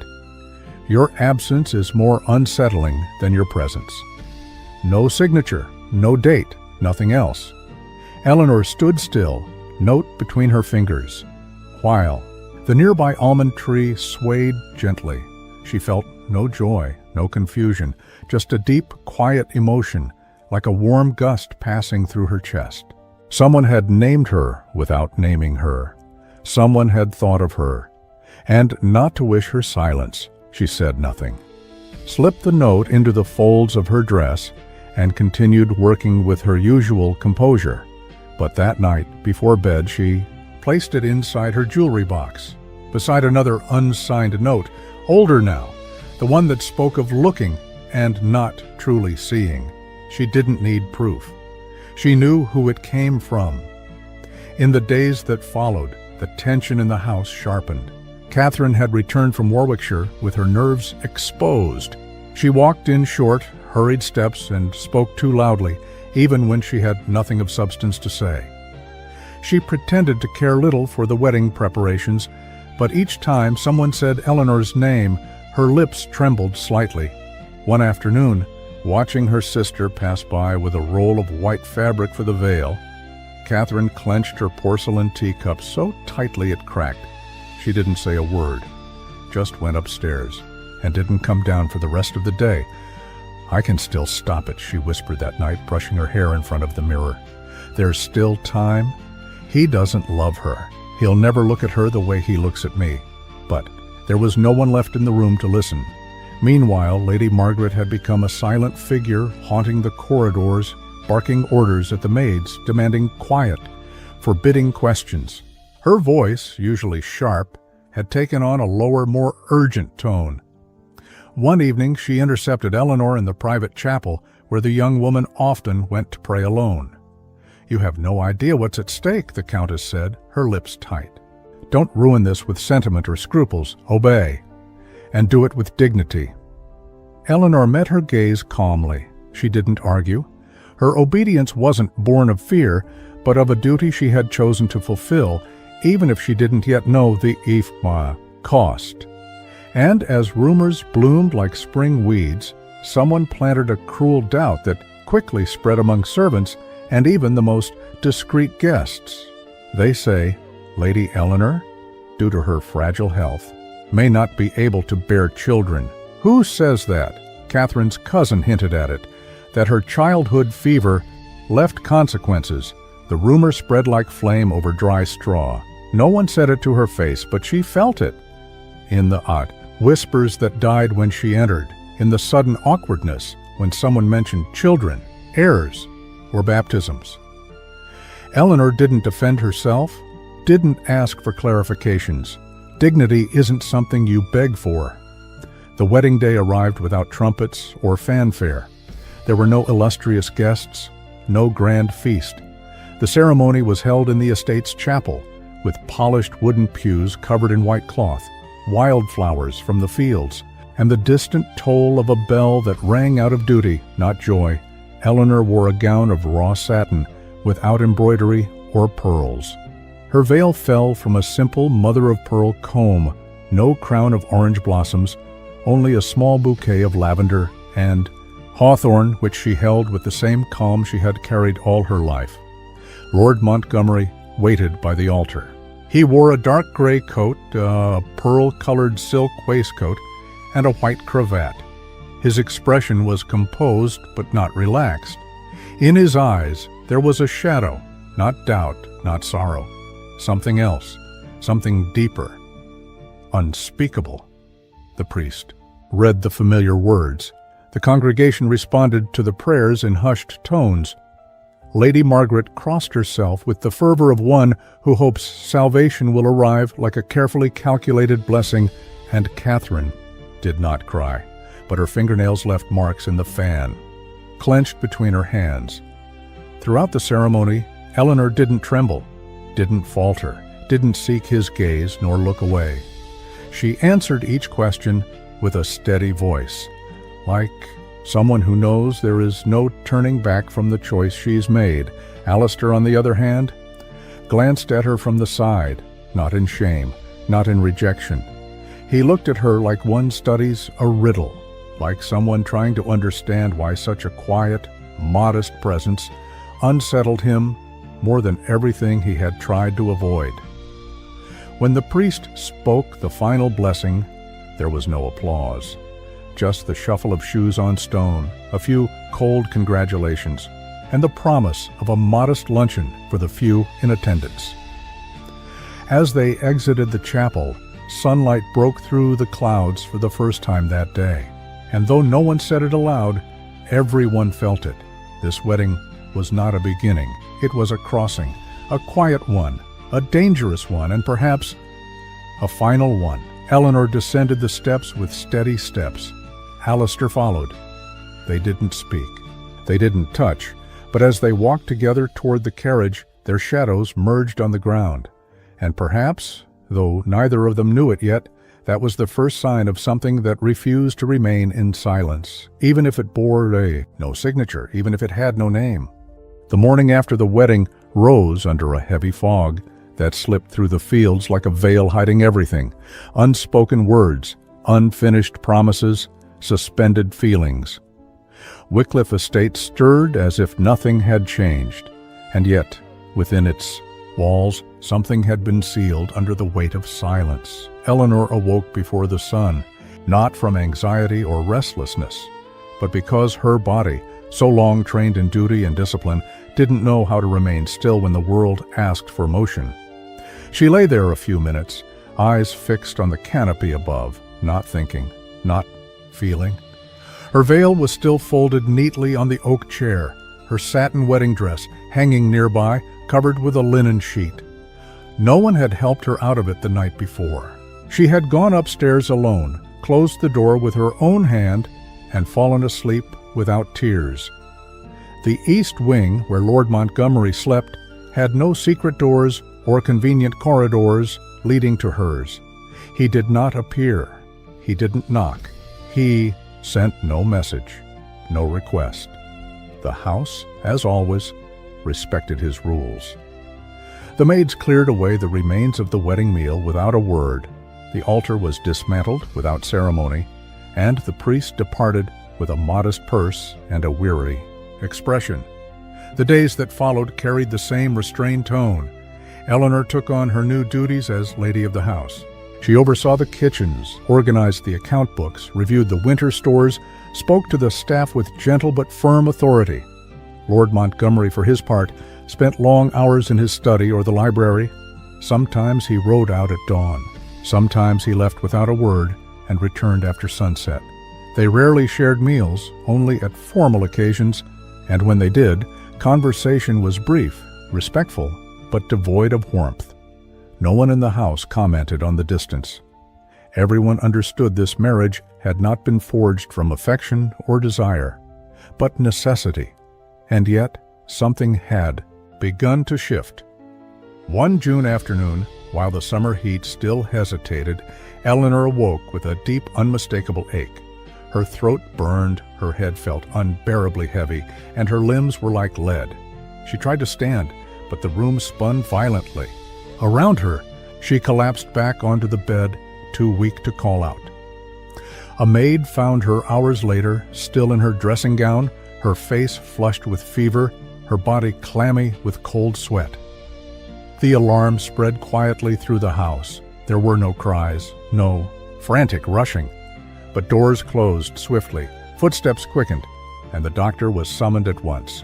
"Your absence is more unsettling than your presence." No signature, no date, nothing else. Eleanor stood still, note between her fingers, while the nearby almond tree swayed gently. She felt no joy, no confusion, just a deep, quiet emotion, like a warm gust passing through her chest. Someone had named her without naming her. Someone had thought of her. And not to wish her silence, she said nothing. Slipped the note into the folds of her dress and continued working with her usual composure. But that night, before bed, she placed it inside her jewelry box, beside another unsigned note, older now, the one that spoke of looking and not truly seeing. She didn't need proof. She knew who it came from. In the days that followed, the tension in the house sharpened. Catherine had returned from Warwickshire with her nerves exposed. She walked in short, hurried steps and spoke too loudly, even when she had nothing of substance to say. She pretended to care little for the wedding preparations, but each time someone said Eleanor's name, her lips trembled slightly. One afternoon, watching her sister pass by with a roll of white fabric for the veil, Catherine clenched her porcelain teacup so tightly it cracked. She didn't say a word, just went upstairs, and didn't come down for the rest of the day. "I can still stop it," she whispered that night, brushing her hair in front of the mirror. "There's still time. He doesn't love her. He'll never look at her the way he looks at me." But there was no one left in the room to listen. Meanwhile, Lady Margaret had become a silent figure haunting the corridors, barking orders at the maids, demanding quiet, forbidding questions. Her voice, usually sharp, had taken on a lower, more urgent tone. One evening she intercepted Eleanor in the private chapel, where the young woman often went to pray alone. "You have no idea what's at stake," the Countess said, her lips tight. "Don't ruin this with sentiment or scruples. Obey. And do it with dignity." Eleanor met her gaze calmly. She didn't argue. Her obedience wasn't born of fear, but of a duty she had chosen to fulfill, even if she didn't yet know the cost. And as rumors bloomed like spring weeds, someone planted a cruel doubt that quickly spread among servants and even the most discreet guests. "They say Lady Eleanor, due to her fragile health, may not be able to bear children. Who says that? Catherine's cousin hinted at it, that her childhood fever left consequences. The rumor spread like flame over dry straw. No one said it to her face, but she felt it. In the odd whispers that died when she entered, in the sudden awkwardness when someone mentioned children, heirs, or baptisms. Eleanor didn't defend herself, didn't ask for clarifications. Dignity isn't something you beg for. The wedding day arrived without trumpets or fanfare. There were no illustrious guests, no grand feast. The ceremony was held in the estate's chapel, with polished wooden pews covered in white cloth, wildflowers from the fields, and the distant toll of a bell that rang out of duty, not joy. Eleanor wore a gown of raw satin, without embroidery or pearls. Her veil fell from a simple mother-of-pearl comb, no crown of orange blossoms, only a small bouquet of lavender and hawthorn, which she held with the same calm she had carried all her life. Lord Montgomery waited by the altar. He wore a dark gray coat, a pearl-colored silk waistcoat, and a white cravat. His expression was composed but not relaxed. In his eyes there was a shadow, not doubt, not sorrow. Something else, something deeper, unspeakable. The priest read the familiar words. The congregation responded to the prayers in hushed tones. Lady Margaret crossed herself with the fervor of one who hopes salvation will arrive like a carefully calculated blessing, and Catherine did not cry, but her fingernails left marks in the fan, clenched between her hands. Throughout the ceremony, Eleanor didn't tremble, didn't falter, didn't seek his gaze nor look away. She answered each question with a steady voice, like someone who knows there is no turning back from the choice she's made. Alistair, on the other hand, glanced at her from the side, not in shame, not in rejection. He looked at her like one studies a riddle, like someone trying to understand why such a quiet, modest presence unsettled him more than everything he had tried to avoid. When the priest spoke the final blessing, there was no applause. Just the shuffle of shoes on stone, a few cold congratulations, and the promise of a modest luncheon for the few in attendance. As they exited the chapel, sunlight broke through the clouds for the first time that day, and though no one said it aloud, everyone felt it. This wedding was not a beginning, it was a crossing, a quiet one, a dangerous one, and perhaps a final one. Eleanor descended the steps with steady steps. Alistair followed. They didn't speak. They didn't touch, but as they walked together toward the carriage, their shadows merged on the ground. And perhaps, though neither of them knew it yet, that was the first sign of something that refused to remain in silence, even if it bore no signature, even if it had no name. The morning after the wedding rose under a heavy fog that slipped through the fields like a veil hiding everything. Unspoken words, unfinished promises, suspended feelings. Wycliffe Estate stirred as if nothing had changed, and yet, within its walls, something had been sealed under the weight of silence. Eleanor awoke before the sun, not from anxiety or restlessness, but because her body, so long trained in duty and discipline, didn't know how to remain still when the world asked for motion. She lay there a few minutes, eyes fixed on the canopy above, not thinking, not feeling. Her veil was still folded neatly on the oak chair, her satin wedding dress hanging nearby, covered with a linen sheet. No one had helped her out of it the night before. She had gone upstairs alone, closed the door with her own hand, and fallen asleep without tears. The east wing, where Lord Montgomery slept, had no secret doors or convenient corridors leading to hers. He did not appear. He didn't knock. He sent no message, no request. The house, as always, respected his rules. The maids cleared away the remains of the wedding meal without a word. The altar was dismantled without ceremony, and the priest departed with a modest purse and a weary expression. The days that followed carried the same restrained tone, Eleanor took on her new duties as lady of the house. She oversaw the kitchens, organized the account books, reviewed the winter stores, spoke to the staff with gentle but firm authority. Lord Montgomery, for his part, spent long hours in his study or the library. Sometimes he rode out at dawn. Sometimes he left without a word and returned after sunset. They rarely shared meals, only at formal occasions, and when they did, conversation was brief, respectful, but devoid of warmth. No one in the house commented on the distance. Everyone understood this marriage had not been forged from affection or desire, but necessity. And yet, something had begun to shift. One June afternoon, while the summer heat still hesitated, Eleanor awoke with a deep, unmistakable ache. Her throat burned, her head felt unbearably heavy, and her limbs were like lead. She tried to stand, but the room spun violently. Around her, she collapsed back onto the bed, too weak to call out. A maid found her hours later, still in her dressing gown, her face flushed with fever, her body clammy with cold sweat. The alarm spread quietly through the house. There were no cries, no frantic rushing, but doors closed swiftly, footsteps quickened, and the doctor was summoned at once.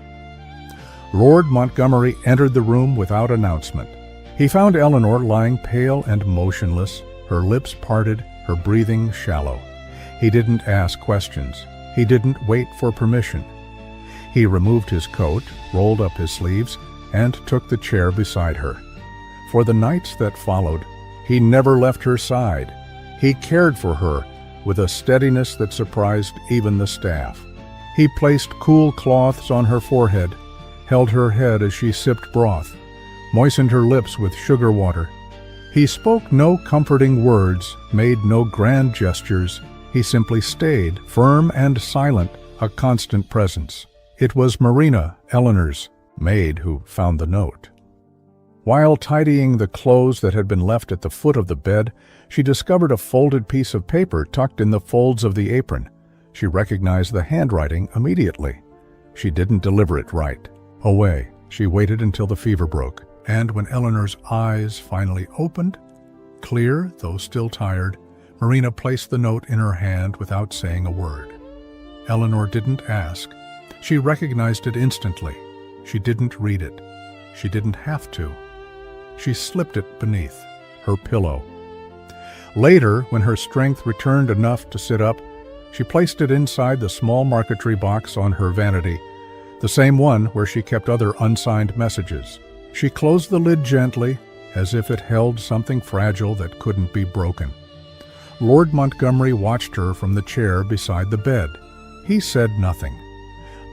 Lord Montgomery entered the room without announcement. He found Eleanor lying pale and motionless, her lips parted, her breathing shallow. He didn't ask questions. He didn't wait for permission. He removed his coat, rolled up his sleeves, and took the chair beside her. For the nights that followed, he never left her side. He cared for her with a steadiness that surprised even the staff. He placed cool cloths on her forehead, held her head as she sipped broth, moistened her lips with sugar water. He spoke no comforting words, made no grand gestures. He simply stayed, firm and silent, a constant presence. It was Marina, Eleanor's maid, who found the note. While tidying the clothes that had been left at the foot of the bed, she discovered a folded piece of paper tucked in the folds of the apron. She recognized the handwriting immediately. She didn't deliver it right. Away, she waited until the fever broke, and when Eleanor's eyes finally opened, clear though still tired, Marina placed the note in her hand without saying a word. Eleanor didn't ask. She recognized it instantly. She didn't read it. She didn't have to. She slipped it beneath her pillow. Later, when her strength returned enough to sit up, she placed it inside the small marquetry box on her vanity, the same one where she kept other unsigned messages. She closed the lid gently, as if it held something fragile that couldn't be broken. Lord Montgomery watched her from the chair beside the bed. He said nothing,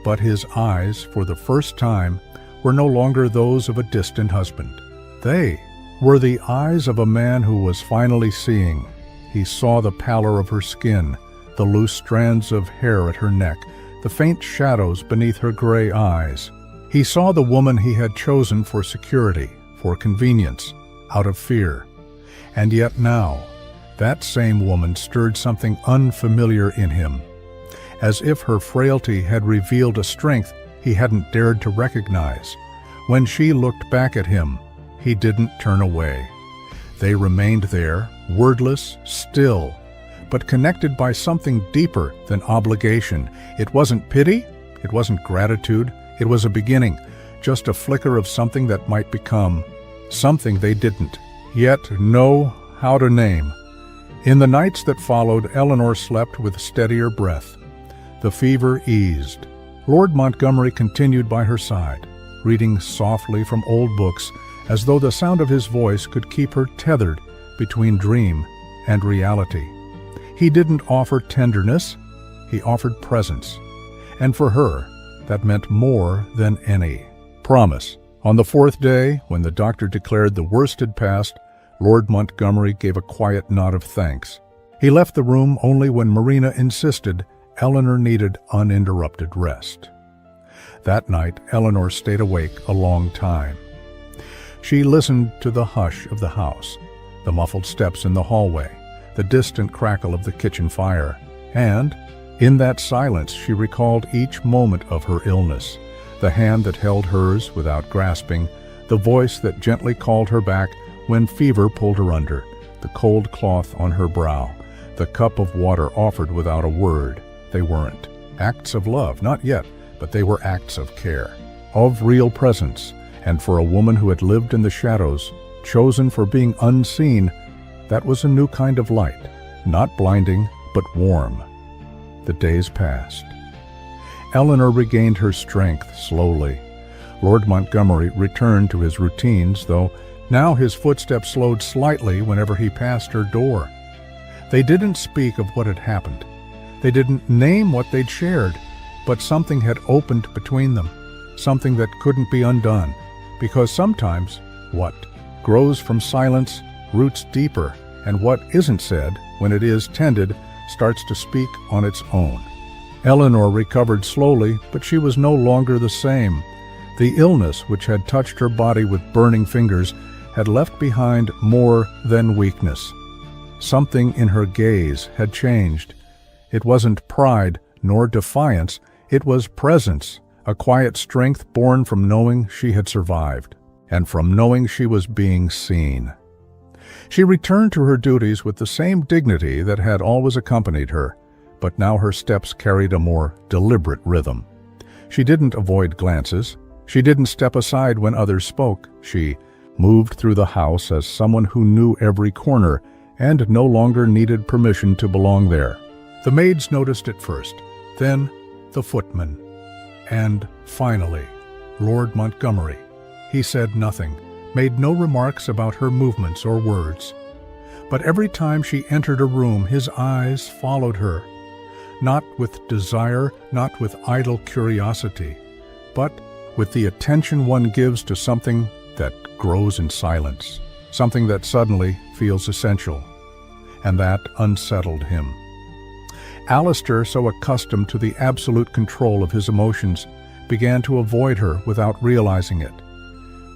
but his eyes, for the first time, were no longer those of a distant husband. They were the eyes of a man who was finally seeing. He saw the pallor of her skin, the loose strands of hair at her neck, the faint shadows beneath her gray eyes. He saw the woman he had chosen for security, for convenience, out of fear. And yet now, that same woman stirred something unfamiliar in him, as if her frailty had revealed a strength he hadn't dared to recognize. When she looked back at him, he didn't turn away. They remained there, wordless, still, but connected by something deeper than obligation. It wasn't pity, it wasn't gratitude, it was a beginning, just a flicker of something that might become something they didn't yet know how to name. In the nights that followed, Eleanor slept with steadier breath. The fever eased. Lord Montgomery continued by her side, reading softly from old books, as though the sound of his voice could keep her tethered between dream and reality. He didn't offer tenderness, he offered presence. And for her, that meant more than any promise. On the fourth day, when the doctor declared the worst had passed, Lord Montgomery gave a quiet nod of thanks. He left the room only when Marina insisted Eleanor needed uninterrupted rest. That night, Eleanor stayed awake a long time. She listened to the hush of the house, the muffled steps in the hallway, the distant crackle of the kitchen fire, and, in that silence, she recalled each moment of her illness, the hand that held hers without grasping, the voice that gently called her back when fever pulled her under, the cold cloth on her brow, the cup of water offered without a word. They weren't acts of love, not yet, but they were acts of care, of real presence, and for a woman who had lived in the shadows, chosen for being unseen, that was a new kind of light, not blinding, but warm. The days passed. Eleanor regained her strength slowly. Lord Montgomery returned to his routines, though now his footsteps slowed slightly whenever he passed her door. They didn't speak of what had happened. They didn't name what they'd shared, but something had opened between them, something that couldn't be undone, because sometimes what grows from silence roots deeper, and what isn't said, when it is tended, starts to speak on its own. Eleanor recovered slowly, but she was no longer the same. The illness which had touched her body with burning fingers had left behind more than weakness. Something in her gaze had changed. It wasn't pride nor defiance, it was presence, a quiet strength born from knowing she had survived, and from knowing she was being seen. She returned to her duties with the same dignity that had always accompanied her, but now her steps carried a more deliberate rhythm. She didn't avoid glances. She didn't step aside when others spoke. She moved through the house as someone who knew every corner and no longer needed permission to belong there. The maids noticed it first, then the footman, and finally, Lord Montgomery. He said nothing, made no remarks about her movements or words. But every time she entered a room, his eyes followed her, not with desire, not with idle curiosity, but with the attention one gives to something that grows in silence, something that suddenly feels essential, and that unsettled him. Alistair, so accustomed to the absolute control of his emotions, began to avoid her without realizing it.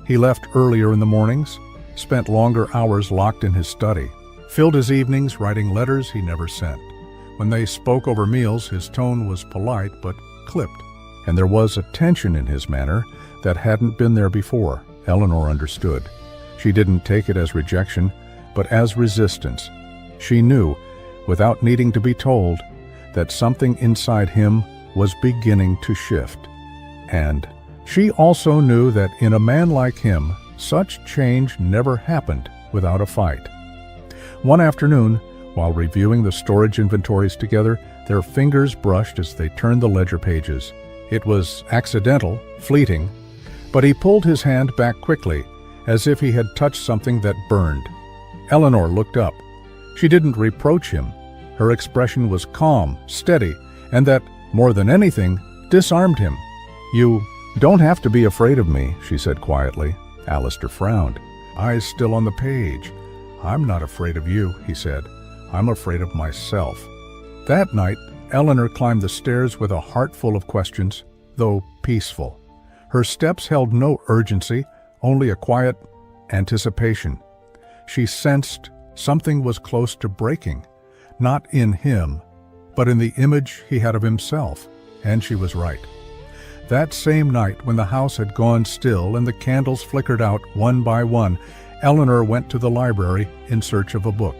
He left earlier in the mornings, spent longer hours locked in his study, filled his evenings writing letters he never sent. When they spoke over meals, his tone was polite but clipped, and there was a tension in his manner that hadn't been there before. Eleanor understood. She didn't take it as rejection, but as resistance. She knew, without needing to be told, that something inside him was beginning to shift. And she also knew that in a man like him, such change never happened without a fight. One afternoon, while reviewing the storage inventories together, their fingers brushed as they turned the ledger pages. It was accidental, fleeting, but he pulled his hand back quickly, as if he had touched something that burned. Eleanor looked up. She didn't reproach him. Her expression was calm, steady, and that, more than anything, disarmed him. "You don't have to be afraid of me," she said quietly. Alistair frowned, eyes still on the page. "I'm not afraid of you," he said. "I'm afraid of myself." That night, Eleanor climbed the stairs with a heart full of questions, though peaceful. Her steps held no urgency, only a quiet anticipation. She sensed something was close to breaking, not in him, but in the image he had of himself, and she was right. That same night, when the house had gone still and the candles flickered out one by one, Eleanor went to the library in search of a book.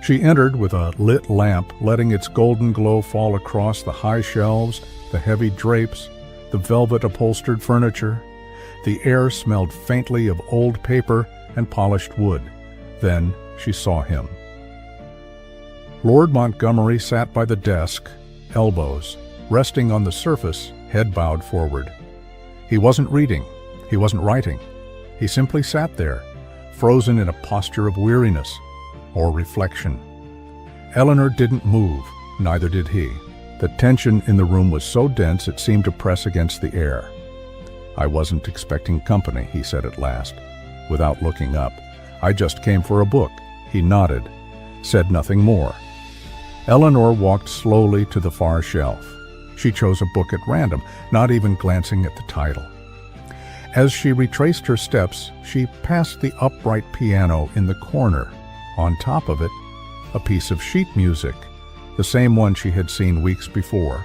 She entered with a lit lamp, letting its golden glow fall across the high shelves, the heavy drapes, the velvet-upholstered furniture. The air smelled faintly of old paper and polished wood. Then she saw him. Lord Montgomery sat by the desk, elbows resting on the surface, head bowed forward. He wasn't reading. He wasn't writing. He simply sat there, frozen in a posture of weariness or reflection. Eleanor didn't move, neither did he. The tension in the room was so dense it seemed to press against the air. "I wasn't expecting company," he said at last, without looking up. "I just came for a book." He nodded, said nothing more. Eleanor walked slowly to the far shelf. She chose a book at random, not even glancing at the title. As she retraced her steps, she passed the upright piano in the corner. On top of it, a piece of sheet music, the same one she had seen weeks before,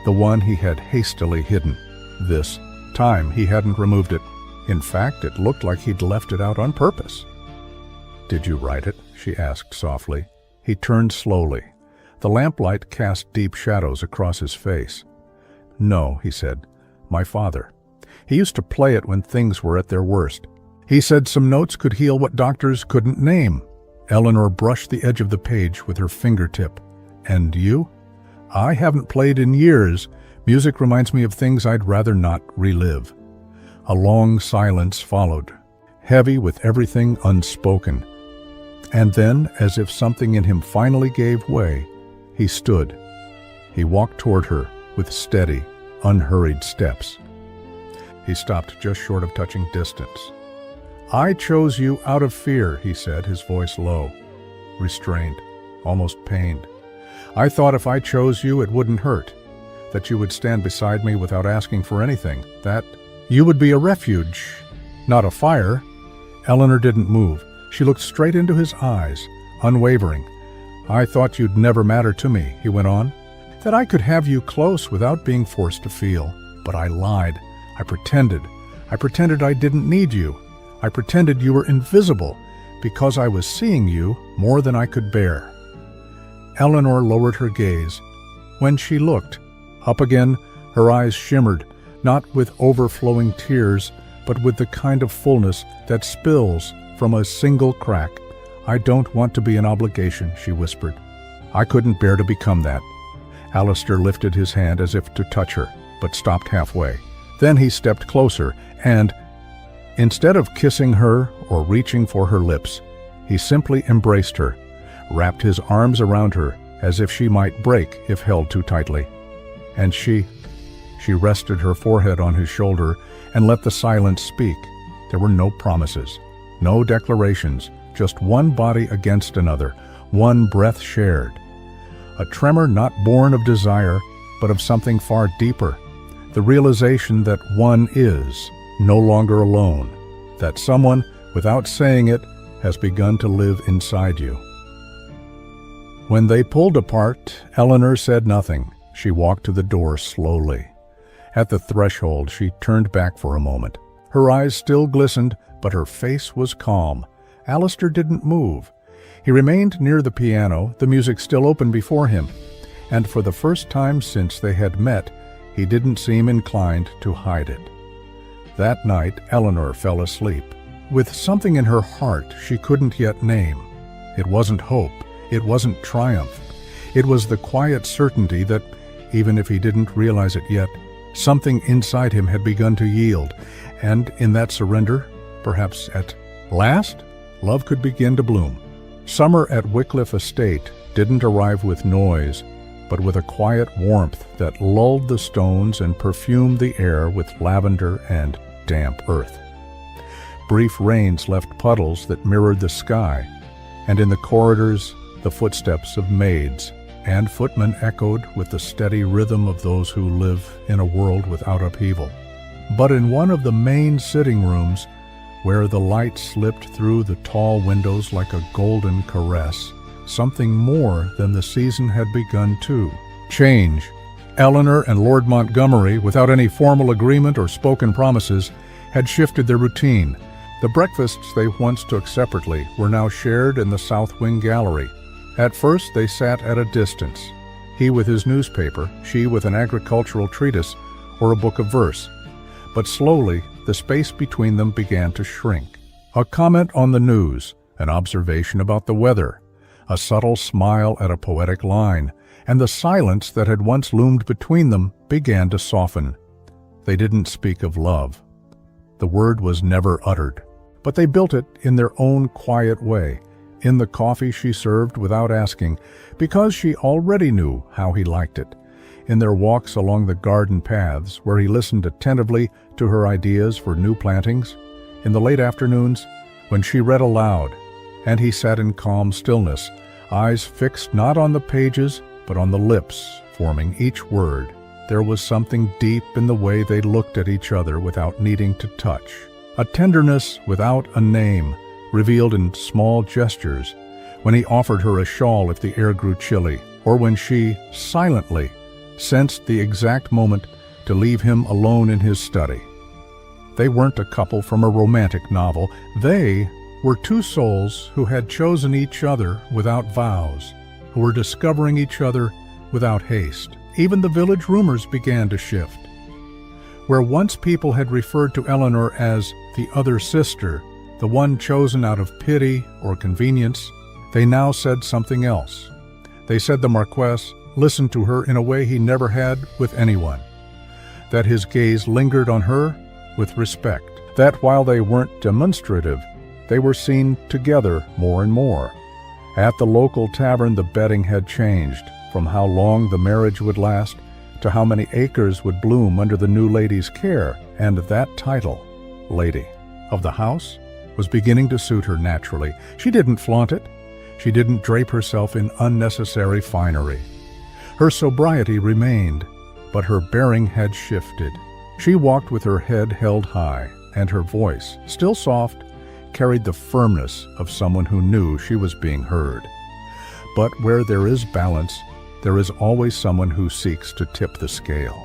the one he had hastily hidden. This time he hadn't removed it. In fact, it looked like he'd left it out on purpose. "Did you write it?" she asked softly. He turned slowly. The lamplight cast deep shadows across his face. "No," he said. "My father. He used to play it when things were at their worst. He said some notes could heal what doctors couldn't name." Eleanor brushed the edge of the page with her fingertip. "And you?" "I haven't played in years. Music reminds me of things I'd rather not relive." A long silence followed, heavy with everything unspoken. And then, as if something in him finally gave way, he stood. He walked toward her with steady, unhurried steps. He stopped just short of touching distance. "I chose you out of fear," he said, his voice low, restrained, almost pained. "I thought if I chose you, it wouldn't hurt, that you would stand beside me without asking for anything, that you would be a refuge, not a fire." Eleanor didn't move. She looked straight into his eyes, unwavering. "I thought you'd never matter to me," he went on, "that I could have you close without being forced to feel. But I lied. I pretended. I pretended I didn't need you. I pretended you were invisible, because I was seeing you more than I could bear." Eleanor lowered her gaze. When she looked up again, her eyes shimmered, not with overflowing tears, but with the kind of fullness that spills from a single crack. "I don't want to be an obligation," she whispered. "I couldn't bear to become that." Alistair lifted his hand as if to touch her, but stopped halfway. Then he stepped closer, and, instead of kissing her or reaching for her lips, he simply embraced her, wrapped his arms around her as if she might break if held too tightly. And she rested her forehead on his shoulder and let the silence speak. There were no promises, no declarations, just one body against another, one breath shared. A tremor not born of desire, but of something far deeper, the realization that one is no longer alone, that someone, without saying it, has begun to live inside you. When they pulled apart, Eleanor said nothing. She walked to the door slowly. At the threshold, she turned back for a moment. Her eyes still glistened, but her face was calm. Alistair didn't move. He remained near the piano, the music still open before him, and for the first time since they had met, he didn't seem inclined to hide it. That night, Eleanor fell asleep, with something in her heart she couldn't yet name. It wasn't hope. It wasn't triumph. It was the quiet certainty that, even if he didn't realize it yet, something inside him had begun to yield, and in that surrender, perhaps at last, love could begin to bloom. Summer at Wycliffe Estate didn't arrive with noise, but with a quiet warmth that lulled the stones and perfumed the air with lavender and damp earth. Brief rains left puddles that mirrored the sky, and in the corridors, the footsteps of maids and footmen echoed with the steady rhythm of those who live in a world without upheaval. But in one of the main sitting rooms, where the light slipped through the tall windows like a golden caress, something more than the season had begun to change. Eleanor and Lord Montgomery, without any formal agreement or spoken promises, had shifted their routine. The breakfasts they once took separately were now shared in the South Wing gallery. At first they sat at a distance, he with his newspaper, she with an agricultural treatise or a book of verse. But slowly, the space between them began to shrink. A comment on the news, an observation about the weather, a subtle smile at a poetic line, and the silence that had once loomed between them began to soften. They didn't speak of love. The word was never uttered, but they built it in their own quiet way, in the coffee she served without asking, because she already knew how he liked it, in their walks along the garden paths where he listened attentively to her ideas for new plantings, in the late afternoons when she read aloud, and he sat in calm stillness, eyes fixed not on the pages but on the lips forming each word. There was something deep in the way they looked at each other without needing to touch, a tenderness without a name, revealed in small gestures, when he offered her a shawl if the air grew chilly, or when she, silently, sensed the exact moment to leave him alone in his study. They weren't a couple from a romantic novel. They were two souls who had chosen each other without vows, who were discovering each other without haste. Even the village rumors began to shift. Where once people had referred to Eleanor as the other sister, the one chosen out of pity or convenience, they now said something else. They said the Marquess listened to her in a way he never had with anyone, that his gaze lingered on her with respect, that while they weren't demonstrative, they were seen together more and more. At the local tavern, the betting had changed from how long the marriage would last to how many acres would bloom under the new lady's care, and that title, Lady of the House, was beginning to suit her naturally. She didn't flaunt it. She didn't drape herself in unnecessary finery. Her sobriety remained, but her bearing had shifted. She walked with her head held high, and her voice, still soft, carried the firmness of someone who knew she was being heard. But where there is balance, there is always someone who seeks to tip the scale.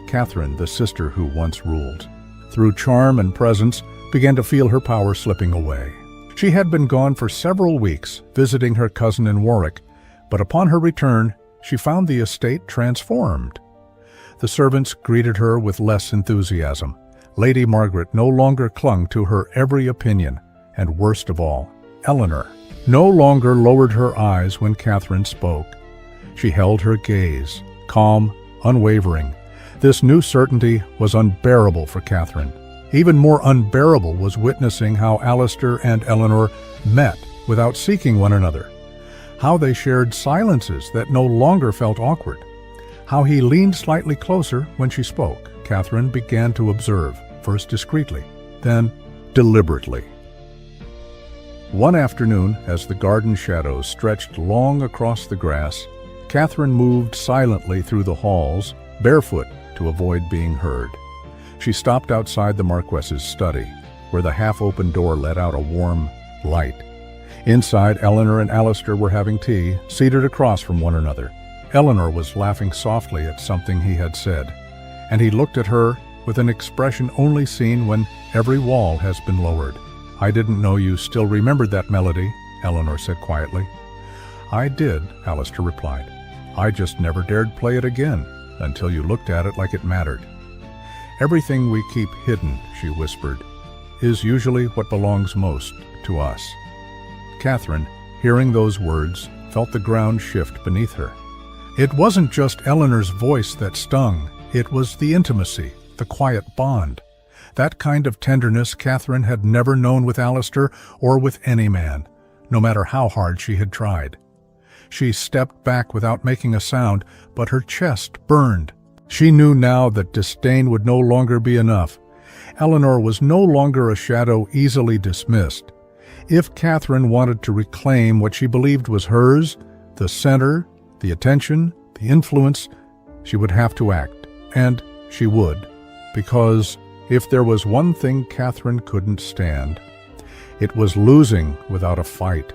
Catherine, the sister who once ruled, through charm and presence, began to feel her power slipping away. She had been gone for several weeks, visiting her cousin in Warwick, but upon her return, she found the estate transformed. The servants greeted her with less enthusiasm. Lady Margaret no longer clung to her every opinion, and worst of all, Eleanor no longer lowered her eyes when Catherine spoke. She held her gaze, calm, unwavering. This new certainty was unbearable for Catherine. Even more unbearable was witnessing how Alistair and Eleanor met without seeking one another, how they shared silences that no longer felt awkward, how he leaned slightly closer when she spoke. Catherine began to observe, first discreetly, then deliberately. One afternoon, as the garden shadows stretched long across the grass, Catherine moved silently through the halls, barefoot to avoid being heard. She stopped outside the Marquess's study, where the half-open door let out a warm light. Inside, Eleanor and Alistair were having tea, seated across from one another. Eleanor was laughing softly at something he had said, and he looked at her with an expression only seen when every wall has been lowered. "I didn't know you still remembered that melody," Eleanor said quietly. "I did," Alistair replied. "I just never dared play it again until you looked at it like it mattered." "Everything we keep hidden," she whispered, "is usually what belongs most to us." Catherine, hearing those words, felt the ground shift beneath her. It wasn't just Eleanor's voice that stung. It was the intimacy, the quiet bond. That kind of tenderness Catherine had never known with Alistair or with any man, no matter how hard she had tried. She stepped back without making a sound, but her chest burned. She knew now that disdain would no longer be enough. Eleanor was no longer a shadow easily dismissed. If Catherine wanted to reclaim what she believed was hers, the center, the attention, the influence, she would have to act. And she would, because if there was one thing Catherine couldn't stand, it was losing without a fight.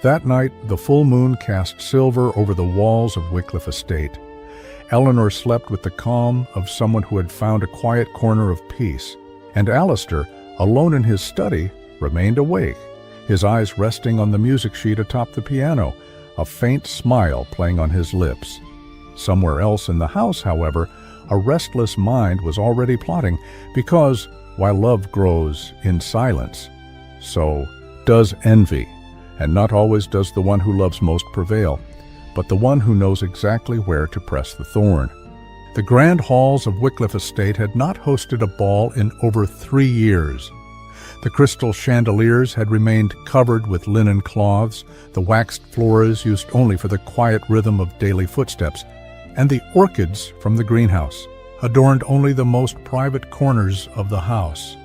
That night, the full moon cast silver over the walls of Wycliffe Estate. Eleanor slept with the calm of someone who had found a quiet corner of peace, and Alistair, alone in his study, remained awake, his eyes resting on the music sheet atop the piano, a faint smile playing on his lips. Somewhere else in the house, however, a restless mind was already plotting, because while love grows in silence, so does envy, and not always does the one who loves most prevail, but the one who knows exactly where to press the thorn. The grand halls of Wycliffe Estate had not hosted a ball in over 3 years. The crystal chandeliers had remained covered with linen cloths, the waxed floors used only for the quiet rhythm of daily footsteps, and the orchids from the greenhouse adorned only the most private corners of the house.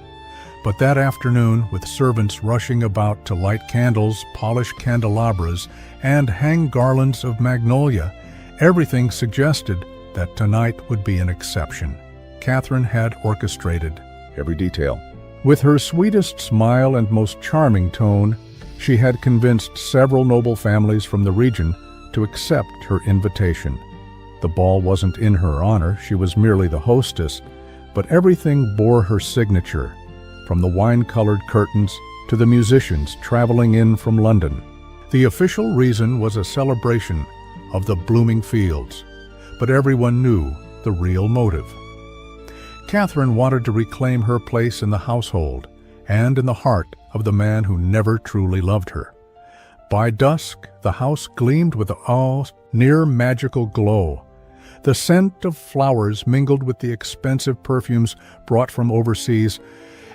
But that afternoon, with servants rushing about to light candles, polish candelabras, and hang garlands of magnolia, everything suggested that tonight would be an exception. Catherine had orchestrated every detail. With her sweetest smile and most charming tone, she had convinced several noble families from the region to accept her invitation. The ball wasn't in her honor, she was merely the hostess, but everything bore her signature, from the wine-colored curtains to the musicians traveling in from London. The official reason was a celebration of the blooming fields, but everyone knew the real motive. Catherine wanted to reclaim her place in the household and in the heart of the man who never truly loved her. By dusk, the house gleamed with a near-magical glow. The scent of flowers mingled with the expensive perfumes brought from overseas,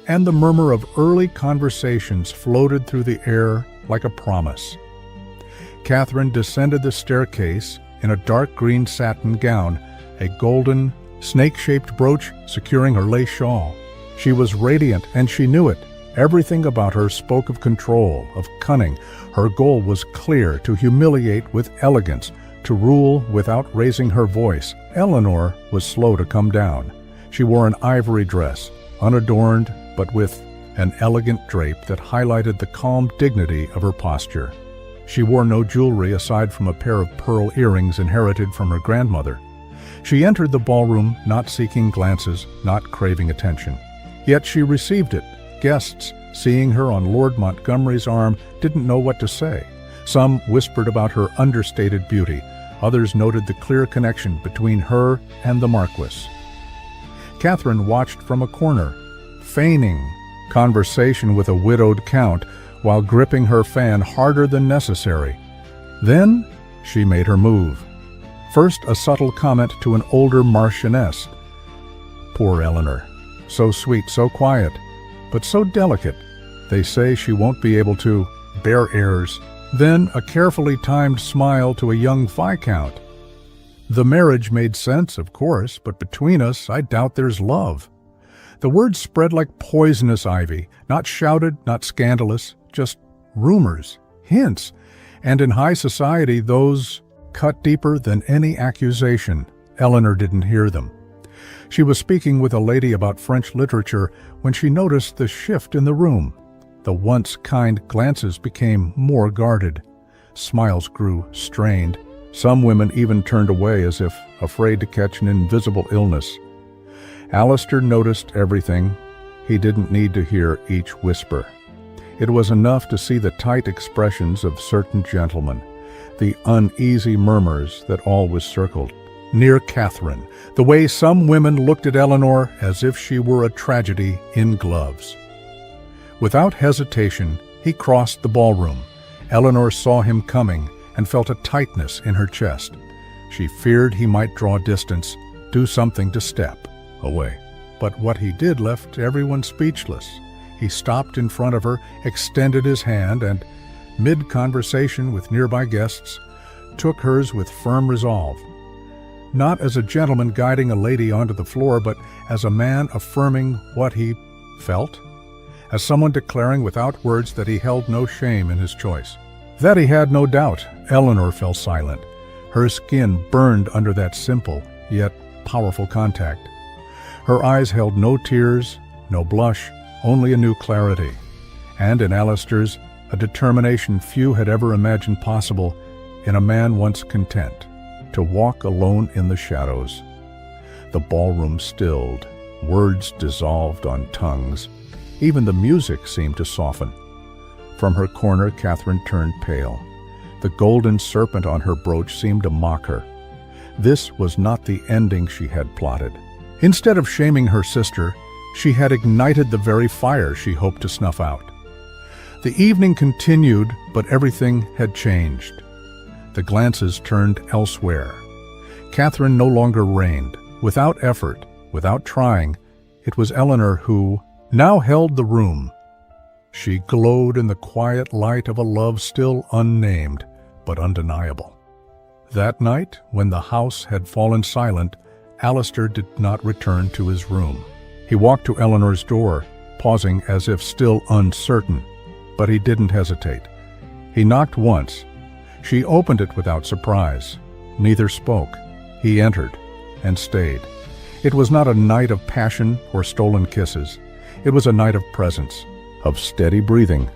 and the murmur of early conversations floated through the air like a promise. Catherine descended the staircase in a dark green satin gown, a golden, snake-shaped brooch securing her lace shawl. She was radiant, and she knew it. Everything about her spoke of control, of cunning. Her goal was clear: to humiliate with elegance, to rule without raising her voice. Eleanor was slow to come down. She wore an ivory dress, unadorned but with an elegant drape that highlighted the calm dignity of her posture. She wore no jewelry aside from a pair of pearl earrings inherited from her grandmother. She entered the ballroom not seeking glances, not craving attention. Yet she received it. Guests, seeing her on Lord Montgomery's arm, didn't know what to say. Some whispered about her understated beauty. Others noted the clear connection between her and the Marquess. Catherine watched from a corner, feigning conversation with a widowed count while gripping her fan harder than necessary. Then she made her move. First, a subtle comment to an older marchioness. Poor Eleanor. So sweet, so quiet, but so delicate. They say she won't be able to bear heirs. Then a carefully timed smile to a young viscount. The marriage made sense, of course, but between us, I doubt there's love. The words spread like poisonous ivy, not shouted, not scandalous, just rumors, hints, and in high society those cut deeper than any accusation. Eleanor didn't hear them. She was speaking with a lady about French literature when she noticed the shift in the room. The once kind glances became more guarded. Smiles grew strained. Some women even turned away as if afraid to catch an invisible illness. Alistair noticed everything. He didn't need to hear each whisper. It was enough to see the tight expressions of certain gentlemen, the uneasy murmurs that always circled near Catherine, the way some women looked at Eleanor as if she were a tragedy in gloves. Without hesitation, he crossed the ballroom. Eleanor saw him coming and felt a tightness in her chest. She feared he might draw distance, do something to step away. But what he did left everyone speechless. He stopped in front of her, extended his hand, and, mid-conversation with nearby guests, took hers with firm resolve. Not as a gentleman guiding a lady onto the floor, but as a man affirming what he felt, as someone declaring without words that he held no shame in his choice. That he had no doubt. Eleanor fell silent. Her skin burned under that simple, yet powerful contact. Her eyes held no tears, no blush, only a new clarity. And in Alistair's, a determination few had ever imagined possible in a man once content to walk alone in the shadows. The ballroom stilled. Words dissolved on tongues. Even the music seemed to soften. From her corner, Catherine turned pale. The golden serpent on her brooch seemed to mock her. This was not the ending she had plotted. Instead of shaming her sister, she had ignited the very fire she hoped to snuff out. The evening continued, but everything had changed. The glances turned elsewhere. Catherine no longer reigned. Without effort, without trying, it was Eleanor who now held the room. She glowed in the quiet light of a love still unnamed, but undeniable. That night, when the house had fallen silent, Alistair did not return to his room. He walked to Eleanor's door, pausing as if still uncertain, but he didn't hesitate. He knocked once. She opened it without surprise. Neither spoke. He entered and stayed. It was not a night of passion or stolen kisses. It was a night of presence, of steady breathing,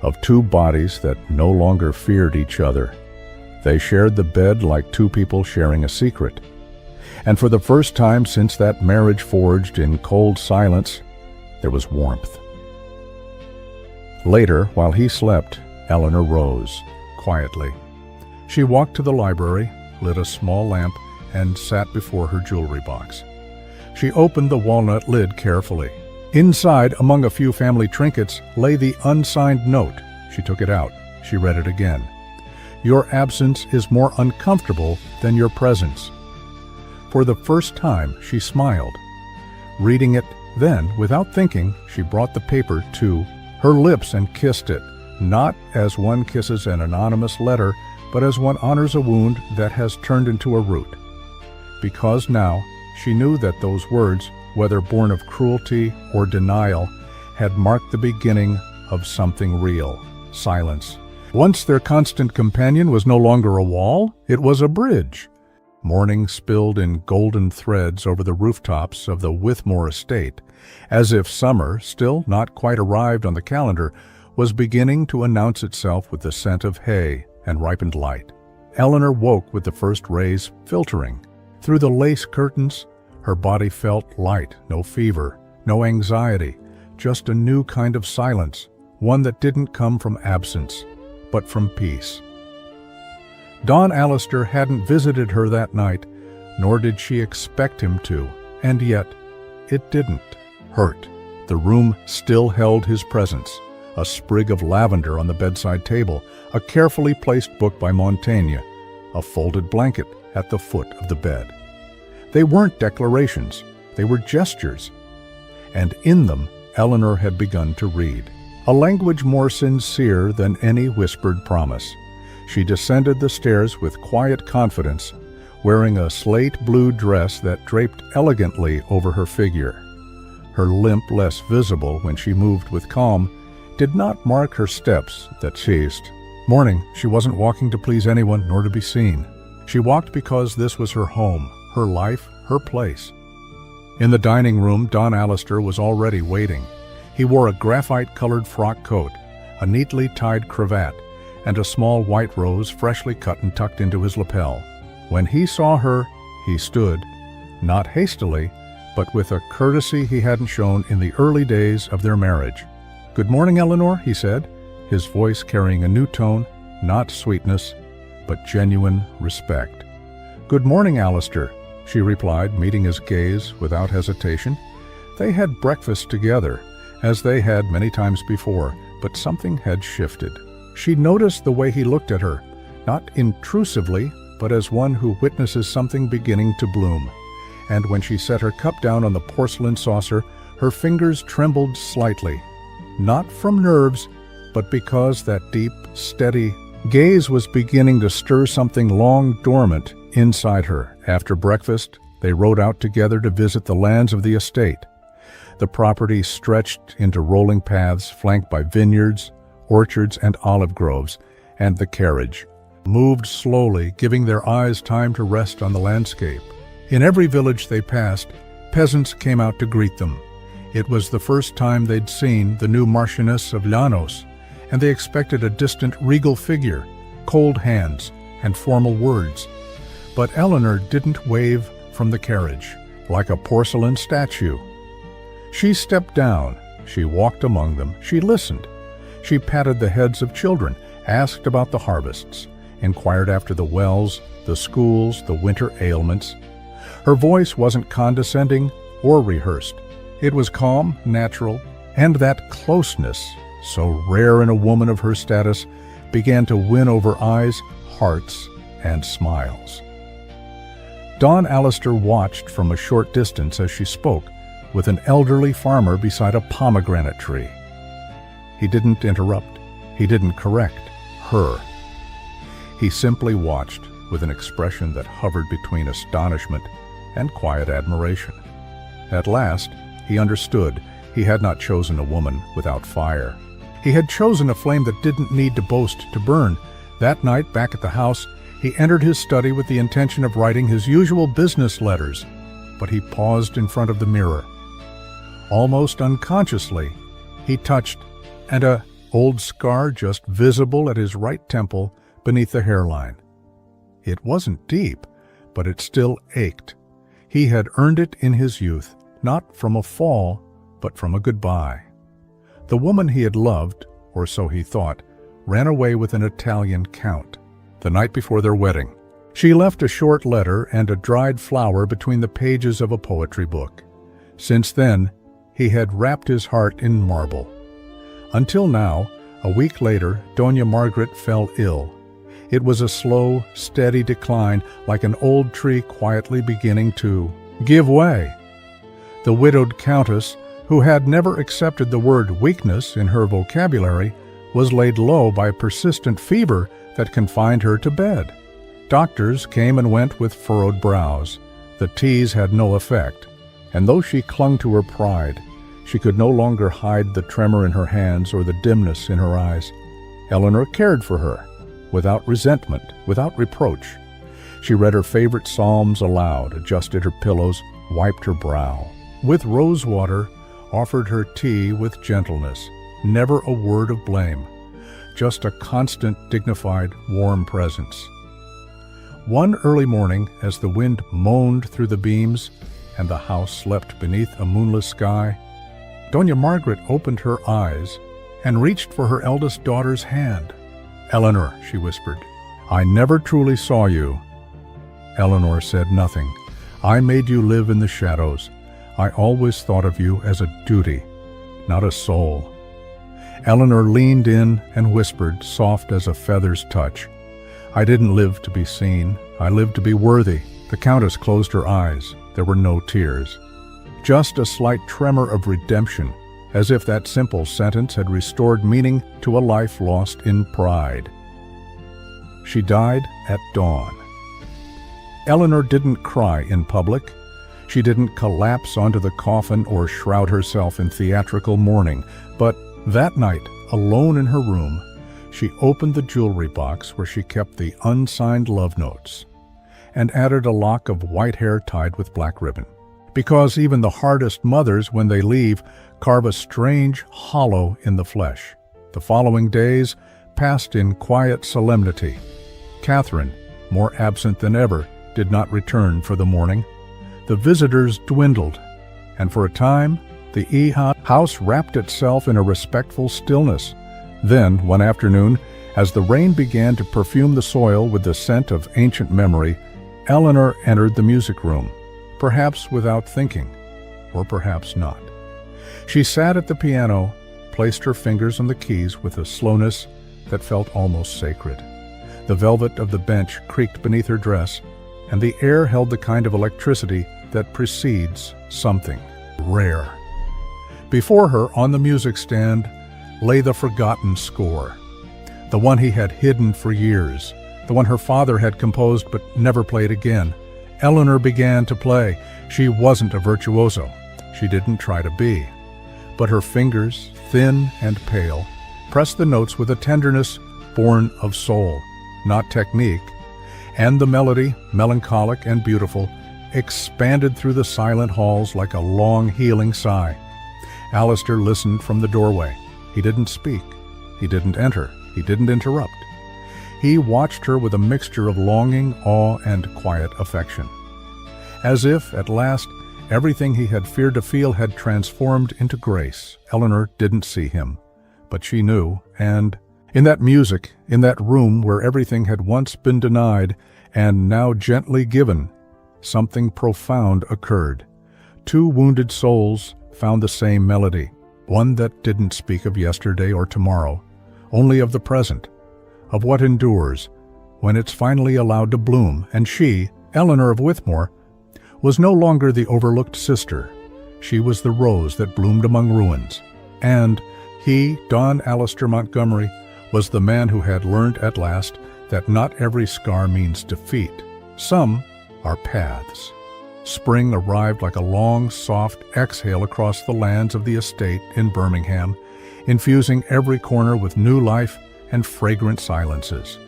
of two bodies that no longer feared each other. They shared the bed like two people sharing a secret. And for the first time since that marriage forged in cold silence, there was warmth. Later, while he slept, Eleanor rose, quietly. She walked to the library, lit a small lamp, and sat before her jewelry box. She opened the walnut lid carefully. Inside, among a few family trinkets, lay the unsigned note. She took it out. She read it again. "Your absence is more uncomfortable than your presence." For the first time, she smiled. Reading it, then, without thinking, she brought the paper to her lips and kissed it, not as one kisses an anonymous letter, but as one honors a wound that has turned into a root. Because now, she knew that those words, whether born of cruelty or denial, had marked the beginning of something real: silence. Once their constant companion was no longer a wall, it was a bridge. Morning spilled in golden threads over the rooftops of the Withmore estate, as if summer, still not quite arrived on the calendar, was beginning to announce itself with the scent of hay and ripened light. Eleanor woke with the first rays filtering. Through the lace curtains, her body felt light, no fever, no anxiety, just a new kind of silence, one that didn't come from absence, but from peace. Don Alistair hadn't visited her that night, nor did she expect him to, and yet it didn't hurt. The room still held his presence: a sprig of lavender on the bedside table, a carefully placed book by Montaigne, a folded blanket at the foot of the bed. They weren't declarations, they were gestures, and in them Eleanor had begun to read, a language more sincere than any whispered promise. She descended the stairs with quiet confidence, wearing a slate blue dress that draped elegantly over her figure. Her limp, less visible when she moved with calm, did not mark her steps that ceased. Morning, she wasn't walking to please anyone nor to be seen. She walked because this was her home, her life, her place. In the dining room, Don Alistair was already waiting. He wore a graphite-colored frock coat, a neatly tied cravat, and a small white rose freshly cut and tucked into his lapel. When he saw her, he stood, not hastily, but with a courtesy he hadn't shown in the early days of their marriage. "Good morning, Eleanor," he said, his voice carrying a new tone, not sweetness, but genuine respect. "Good morning, Alistair," she replied, meeting his gaze without hesitation. They had breakfast together, as they had many times before, but something had shifted. She noticed the way he looked at her, not intrusively, but as one who witnesses something beginning to bloom. And when she set her cup down on the porcelain saucer, her fingers trembled slightly, not from nerves, but because that deep, steady gaze was beginning to stir something long dormant inside her. After breakfast, they rode out together to visit the lands of the estate. The property stretched into rolling paths flanked by vineyards, orchards, and olive groves, and the carriage moved slowly, giving their eyes time to rest on the landscape. In every village they passed, peasants came out to greet them. It was the first time they'd seen the new Marchioness of Llanos, and they expected a distant regal figure, cold hands, and formal words. But Eleanor didn't wave from the carriage, like a porcelain statue. She stepped down, she walked among them, she listened. She patted the heads of children, asked about the harvests, inquired after the wells, the schools, the winter ailments. Her voice wasn't condescending or rehearsed. It was calm, natural, and that closeness, so rare in a woman of her status, began to win over eyes, hearts, and smiles. Don Alistair watched from a short distance as she spoke, with an elderly farmer beside a pomegranate tree. He didn't interrupt. He didn't correct her. He simply watched with an expression that hovered between astonishment and quiet admiration. At last, he understood he had not chosen a woman without fire. He had chosen a flame that didn't need to boast to burn. That night, back at the house, he entered his study with the intention of writing his usual business letters, but he paused in front of the mirror. Almost unconsciously, he touched an old scar just visible at his right temple beneath the hairline. It wasn't deep, but it still ached, He had earned it in his youth, not from a fall, but from a goodbye. The woman he had loved, or so he thought, ran away with an Italian count the night before their wedding. She left a short letter and a dried flower between the pages of a poetry book. Since then, he had wrapped his heart in marble. Until now, a week later, Doña Margaret fell ill. It was a slow, steady decline, like an old tree quietly beginning to give way. The widowed countess, who had never accepted the word weakness in her vocabulary, was laid low by persistent fever that confined her to bed. Doctors came and went with furrowed brows. The teas had no effect, and though she clung to her pride, she could no longer hide the tremor in her hands or the dimness in her eyes. Eleanor cared for her, without resentment, without reproach. She read her favorite psalms aloud, adjusted her pillows, wiped her brow. With rose water, offered her tea with gentleness, never a word of blame, just a constant, dignified, warm presence. One early morning, as the wind moaned through the beams and the house slept beneath a moonless sky, Doña Margaret opened her eyes and reached for her eldest daughter's hand. "Eleanor," she whispered, "I never truly saw you." Eleanor said nothing. "I made you live in the shadows. I always thought of you as a duty, not a soul." Eleanor leaned in and whispered, soft as a feather's touch, "I didn't live to be seen. I lived to be worthy." The Countess closed her eyes. There were no tears. Just a slight tremor of redemption, as if that simple sentence had restored meaning to a life lost in pride. She died at dawn. Eleanor didn't cry in public. She didn't collapse onto the coffin or shroud herself in theatrical mourning, but that night, alone in her room, she opened the jewelry box where she kept the unsigned love notes and added a lock of white hair tied with black ribbon. Because even the hardest mothers, when they leave, carve a strange hollow in the flesh. The following days passed in quiet solemnity. Catherine, more absent than ever, did not return for the morning. The visitors dwindled, and for a time, the house wrapped itself in a respectful stillness. Then, one afternoon, as the rain began to perfume the soil with the scent of ancient memory, Eleanor entered the music room, perhaps without thinking, or perhaps not. She sat at the piano, placed her fingers on the keys with a slowness that felt almost sacred. The velvet of the bench creaked beneath her dress, and the air held the kind of electricity that precedes something rare. Before her, on the music stand, lay the forgotten score, the one he had hidden for years, the one her father had composed but never played again. Eleanor began to play. She wasn't a virtuoso. She didn't try to be. But her fingers, thin and pale, pressed the notes with a tenderness born of soul, not technique, and the melody, melancholic and beautiful, expanded through the silent halls like a long, healing sigh. Alistair listened from the doorway. He didn't speak. He didn't enter. He didn't interrupt. He watched her with a mixture of longing, awe, and quiet affection. As if, at last, everything he had feared to feel had transformed into grace. Eleanor didn't see him, but she knew, and in that music, in that room where everything had once been denied and now gently given, something profound occurred. Two wounded souls found the same melody, one that didn't speak of yesterday or tomorrow, only of the present, of what endures when it's finally allowed to bloom. And she, Eleanor of Withmore, was no longer the overlooked sister. She was the rose that bloomed among ruins. And he, Don Alistair Montgomery, was the man who had learned at last that not every scar means defeat. Some are paths. Spring arrived like a long, soft exhale across the lands of the estate in Birmingham, infusing every corner with new life and fragrant silences.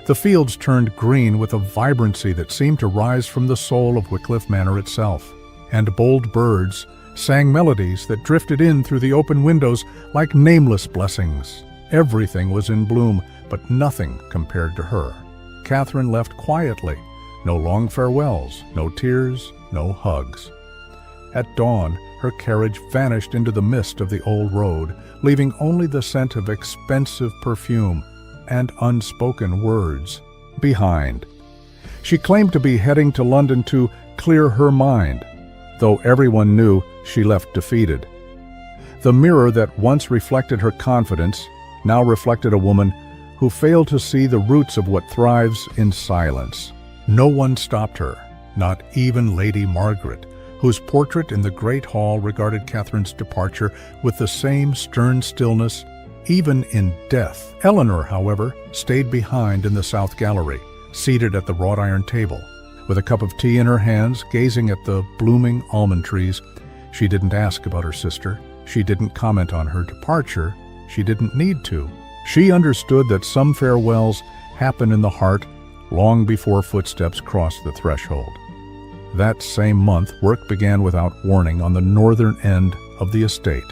The fields turned green with a vibrancy that seemed to rise from the soul of Wycliffe Manor itself, and bold birds sang melodies that drifted in through the open windows like nameless blessings. Everything was in bloom, but nothing compared to her. Catherine left quietly, No long farewells, no tears, no hugs. At dawn, her carriage vanished into the mist of the old road, leaving only the scent of expensive perfume and unspoken words behind. She claimed to be heading to London to clear her mind, though everyone knew she left defeated. The mirror that once reflected her confidence now reflected a woman who failed to see the roots of what thrives in silence. No one stopped her, not even Lady Margaret, whose portrait in the Great Hall regarded Catherine's departure with the same stern stillness, even in death. Eleanor, however, stayed behind in the South Gallery, seated at the wrought iron table. With a cup of tea in her hands, gazing at the blooming almond trees, she didn't ask about her sister. She didn't comment on her departure. She didn't need to. She understood that some farewells happen in the heart long before footsteps cross the threshold. That same month, work began without warning on the northern end of the estate.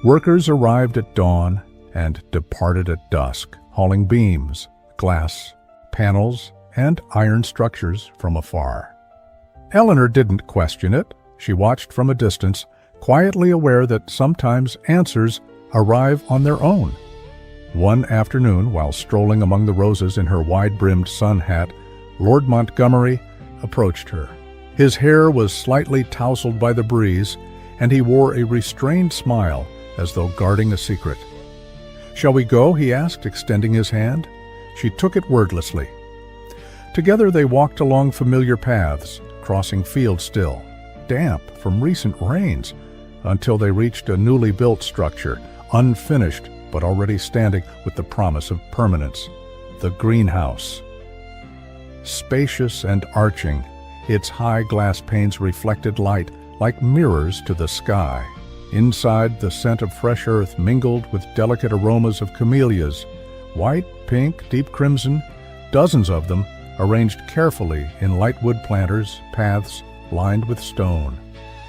Workers arrived at dawn and departed at dusk, hauling beams, glass, panels, and iron structures from afar. Eleanor didn't question it. She watched from a distance, quietly aware that sometimes answers arrive on their own. One afternoon, while strolling among the roses in her wide-brimmed sun hat, Lord Montgomery approached her. His hair was slightly tousled by the breeze, and he wore a restrained smile as though guarding a secret. "Shall we go?" he asked, extending his hand. She took it wordlessly. Together they walked along familiar paths, crossing fields still, damp from recent rains, until they reached a newly built structure, unfinished but already standing with the promise of permanence, the greenhouse. Spacious and arching, its high glass panes reflected light like mirrors to the sky. Inside, the scent of fresh earth mingled with delicate aromas of camellias, white, pink, deep crimson, dozens of them arranged carefully in light wood planters, paths lined with stone.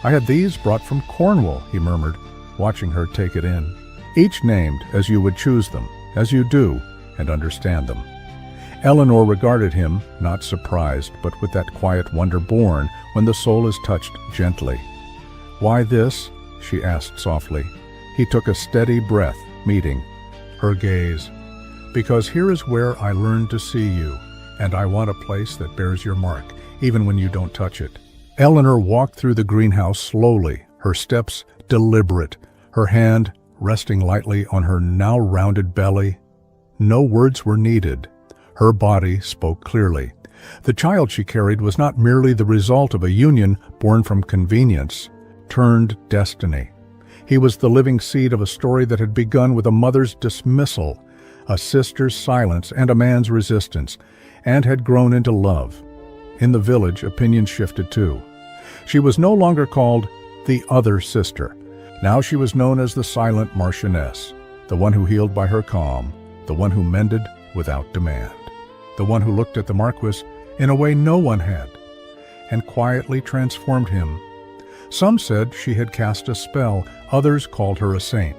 "I had these brought from Cornwall," he murmured, watching her take it in. "Each named as you would choose them, as you do, and understand them." Eleanor regarded him, not surprised, but with that quiet wonder born when the soul is touched gently. "Why this?" she asked softly. He took a steady breath, meeting her gaze. "Because here is where I learned to see you, and I want a place that bears your mark, even when you don't touch it." Eleanor walked through the greenhouse slowly, her steps deliberate, her hand resting lightly on her now rounded belly. No words were needed. Her body spoke clearly. The child she carried was not merely the result of a union born from convenience, turned destiny. He was the living seed of a story that had begun with a mother's dismissal, a sister's silence, and a man's resistance, and had grown into love. In the village, opinions shifted too. She was no longer called the other sister. Now she was known as the silent Marchioness, the one who healed by her calm, the one who mended without demand, the one who looked at the Marquess in a way no one had, and quietly transformed him. Some said she had cast a spell, others called her a saint.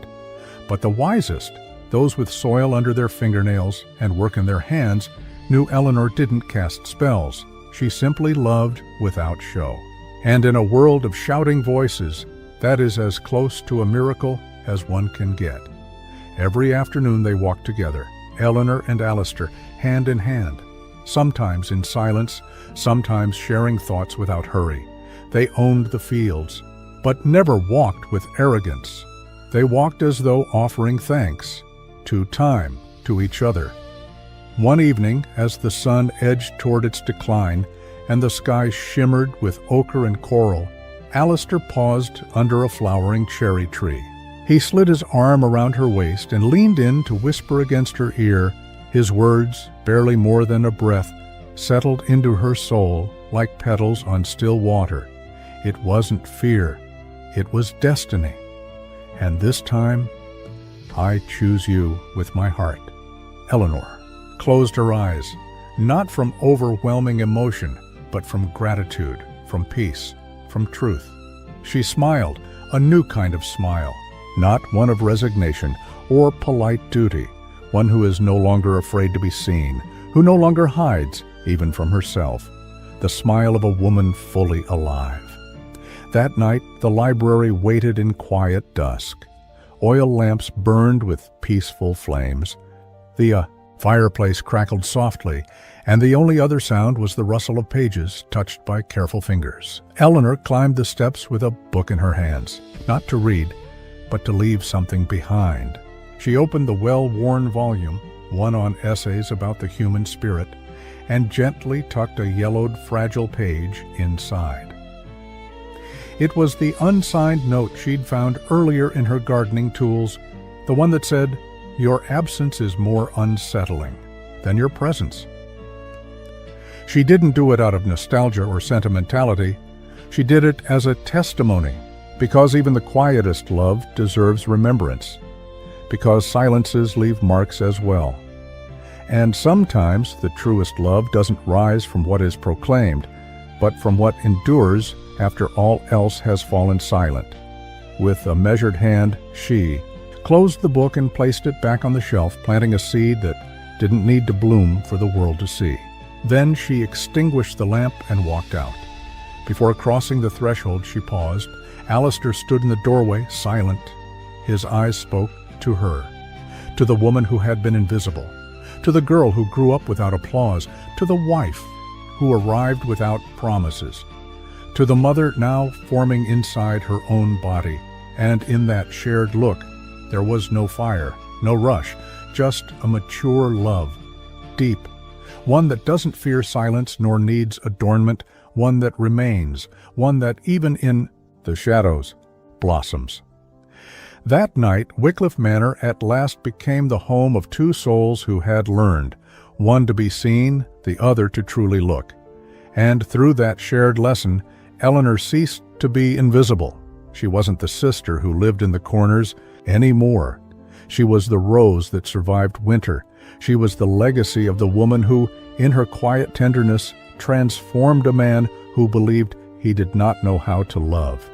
But the wisest, those with soil under their fingernails and work in their hands, knew Eleanor didn't cast spells. She simply loved without show. And in a world of shouting voices, that is as close to a miracle as one can get. Every afternoon they walked together, Eleanor and Alistair, hand in hand, sometimes in silence, sometimes sharing thoughts without hurry. They owned the fields, but never walked with arrogance. They walked as though offering thanks, to time, to each other. One evening, as the sun edged toward its decline and the sky shimmered with ochre and coral, Alistair paused under a flowering cherry tree. He slid his arm around her waist and leaned in to whisper against her ear. His words, barely more than a breath, settled into her soul like petals on still water. It wasn't fear, it was destiny. And this time, I choose you with my heart. Eleanor closed her eyes, not from overwhelming emotion, but from gratitude, from peace, from truth. She smiled, a new kind of smile, not one of resignation or polite duty, one who is no longer afraid to be seen, who no longer hides even from herself, the smile of a woman fully alive. That night, the library waited in quiet dusk. Oil lamps burned with peaceful flames. The fireplace crackled softly, and the only other sound was the rustle of pages touched by careful fingers. Eleanor climbed the steps with a book in her hands, not to read, but to leave something behind. She opened the well-worn volume, one on essays about the human spirit, and gently tucked a yellowed, fragile page inside. It was the unsigned note she'd found earlier in her gardening tools, the one that said, "Your absence is more unsettling than your presence." She didn't do it out of nostalgia or sentimentality. She did it as a testimony, because even the quietest love deserves remembrance, because silences leave marks as well. And sometimes the truest love doesn't rise from what is proclaimed, but from what endures after all else has fallen silent. With a measured hand, she closed the book and placed it back on the shelf, planting a seed that didn't need to bloom for the world to see. Then she extinguished the lamp and walked out. Before crossing the threshold, she paused. Alistair stood in the doorway, silent. His eyes spoke to her, to the woman who had been invisible, to the girl who grew up without applause, to the wife who arrived without promises, to the mother now forming inside her own body. And in that shared look, there was no fire, no rush, just a mature love, deep, one that doesn't fear silence nor needs adornment, one that remains, one that even in the shadows blossoms. That night, Wycliffe Manor at last became the home of two souls who had learned, one to be seen, the other to truly look. And through that shared lesson, Eleanor ceased to be invisible. She wasn't the sister who lived in the corners anymore. She was the rose that survived winter. She was the legacy of the woman who, in her quiet tenderness, transformed a man who believed he did not know how to love.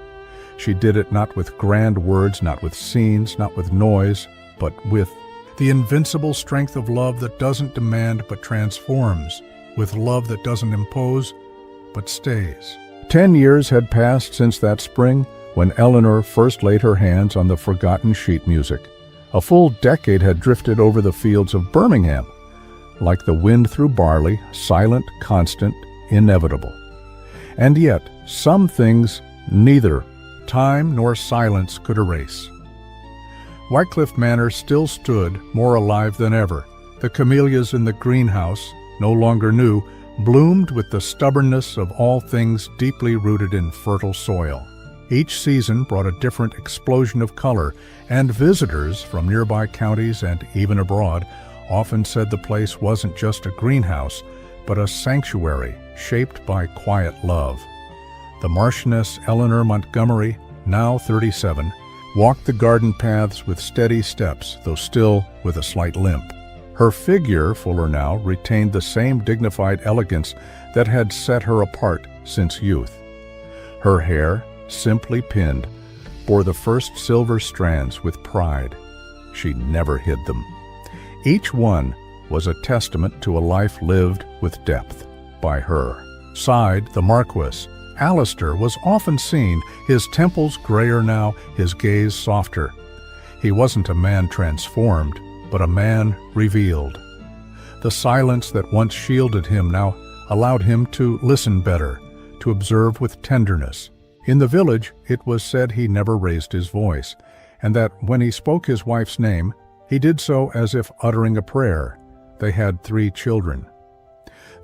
She did it not with grand words, not with scenes, not with noise, but with the invincible strength of love that doesn't demand but transforms, with love that doesn't impose but stays. 10 years had passed since that spring when Eleanor first laid her hands on the forgotten sheet music. A full decade had drifted over the fields of Birmingham, like the wind through barley, silent, constant, inevitable. And yet, some things neither time nor silence could erase. Wycliffe Manor still stood, more alive than ever. The camellias in the greenhouse, no longer new, bloomed with the stubbornness of all things deeply rooted in fertile soil. Each season brought a different explosion of color, and visitors from nearby counties and even abroad often said the place wasn't just a greenhouse, but a sanctuary shaped by quiet love. The Marchioness Eleanor Montgomery, now 37, walked the garden paths with steady steps, though still with a slight limp. Her figure, fuller now, retained the same dignified elegance that had set her apart since youth. Her hair, simply pinned, bore the first silver strands with pride. She never hid them. Each one was a testament to a life lived with depth by her. Side the Marquess, Alistair was often seen, his temples grayer now, his gaze softer. He wasn't a man transformed, but a man revealed. The silence that once shielded him now allowed him to listen better, to observe with tenderness. In the village, it was said he never raised his voice, and that when he spoke his wife's name, he did so as if uttering a prayer. They had 3 children.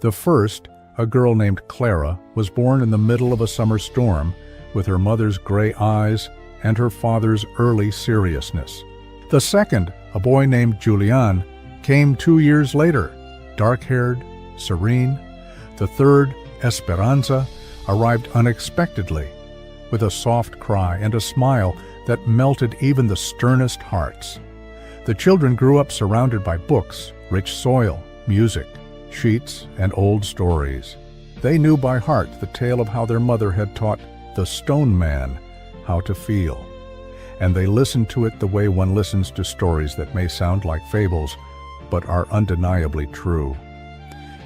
The first, a girl named Clara, was born in the middle of a summer storm, with her mother's gray eyes and her father's early seriousness. The second, a boy named Julian, came 2 years later, dark-haired, serene. The third, Esperanza, arrived unexpectedly, with a soft cry and a smile that melted even the sternest hearts. The children grew up surrounded by books, rich soil, music, sheets, and old stories. They knew by heart the tale of how their mother had taught the stone man how to feel, and they listened to it the way one listens to stories that may sound like fables, but are undeniably true.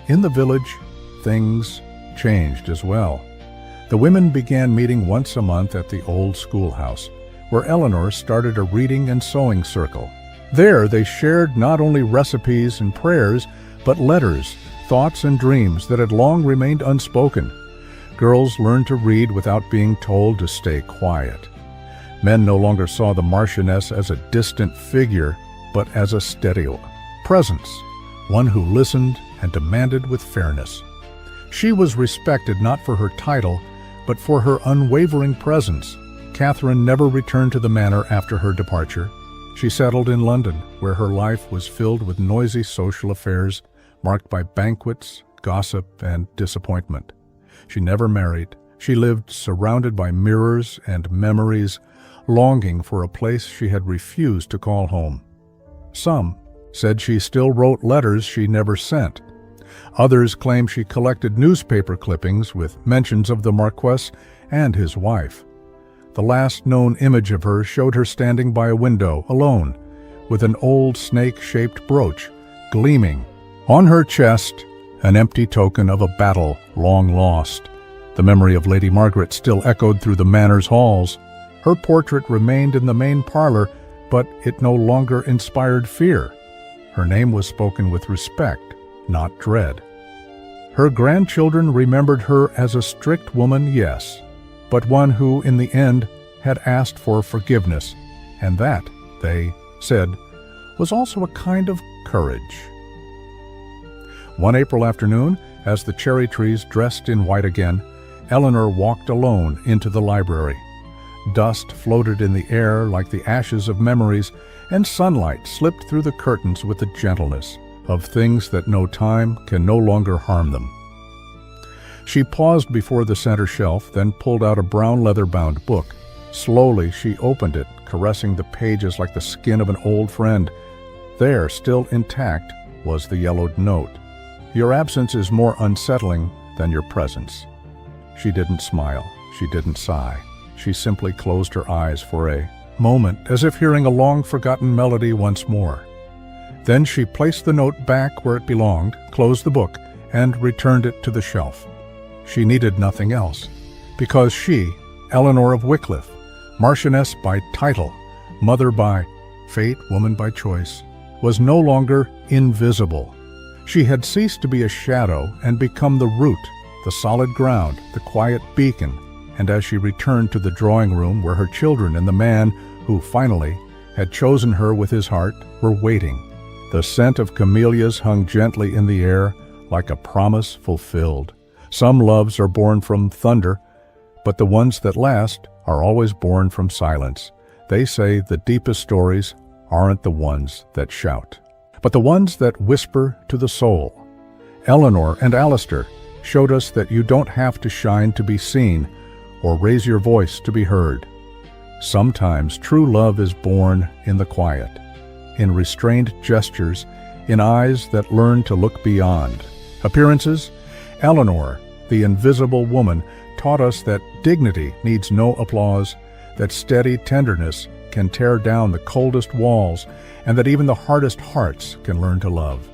In the village, things changed as well. The women began meeting once a month at the old schoolhouse, where Eleanor started a reading and sewing circle. There they shared not only recipes and prayers, but letters, thoughts and dreams that had long remained unspoken. Girls learned to read without being told to stay quiet. Men no longer saw the Marchioness as a distant figure, but as a steady presence, one who listened and demanded with fairness. She was respected not for her title, but for her unwavering presence. Catherine never returned to the manor after her departure. She settled in London, where her life was filled with noisy social affairs, marked by banquets, gossip, and disappointment. She never married. She lived surrounded by mirrors and memories, longing for a place she had refused to call home. Some said she still wrote letters she never sent. Others claimed she collected newspaper clippings with mentions of the Marquess and his wife. The last known image of her showed her standing by a window, alone, with an old snake-shaped brooch gleaming. On her chest, an empty token of a battle long lost. The memory of Lady Margaret still echoed through the manor's halls. Her portrait remained in the main parlor, but it no longer inspired fear. Her name was spoken with respect, not dread. Her grandchildren remembered her as a strict woman, yes, but one who, in the end, had asked for forgiveness, and that, they said, was also a kind of courage. One April afternoon, as the cherry trees dressed in white again, Eleanor walked alone into the library. Dust floated in the air like the ashes of memories, and sunlight slipped through the curtains with the gentleness of things that no time can no longer harm them. She paused before the center shelf, then pulled out a brown leather-bound book. Slowly she opened it, caressing the pages like the skin of an old friend. There, still intact, was the yellowed note. "Your absence is more unsettling than your presence." She didn't smile. She didn't sigh. She simply closed her eyes for a moment, as if hearing a long-forgotten melody once more. Then she placed the note back where it belonged, closed the book, and returned it to the shelf. She needed nothing else, because she, Eleanor of Wycliffe, Marchioness by title, mother by fate, woman by choice, was no longer invisible. She had ceased to be a shadow and become the root, the solid ground, the quiet beacon, and as she returned to the drawing room where her children and the man who finally had chosen her with his heart were waiting, the scent of camellias hung gently in the air like a promise fulfilled. Some loves are born from thunder, but the ones that last are always born from silence. They say the deepest stories aren't the ones that shout, but the ones that whisper to the soul. Eleanor and Alistair showed us that you don't have to shine to be seen or raise your voice to be heard. Sometimes true love is born in the quiet, in restrained gestures, in eyes that learn to look beyond. Appearances? Eleanor, the invisible woman, taught us that dignity needs no applause, that steady tenderness can tear down the coldest walls, and that even the hardest hearts can learn to love.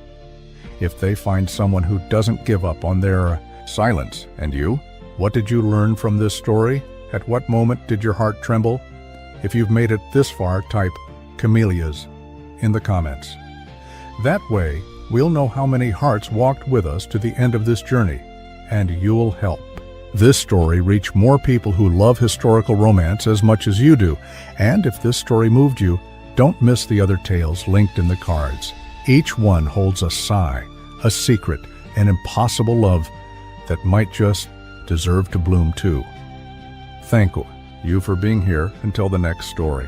If they find someone who doesn't give up on their silence. And you? What did you learn from this story? At what moment did your heart tremble? If you've made it this far, type camellias in the comments. That way, we'll know how many hearts walked with us to the end of this journey, and you'll help this story reach more people who love historical romance as much as you do. And if this story moved you, don't miss the other tales linked in the cards. Each one holds a sigh, a secret, an impossible love that might just deserve to bloom too. Thank you for being here until the next story.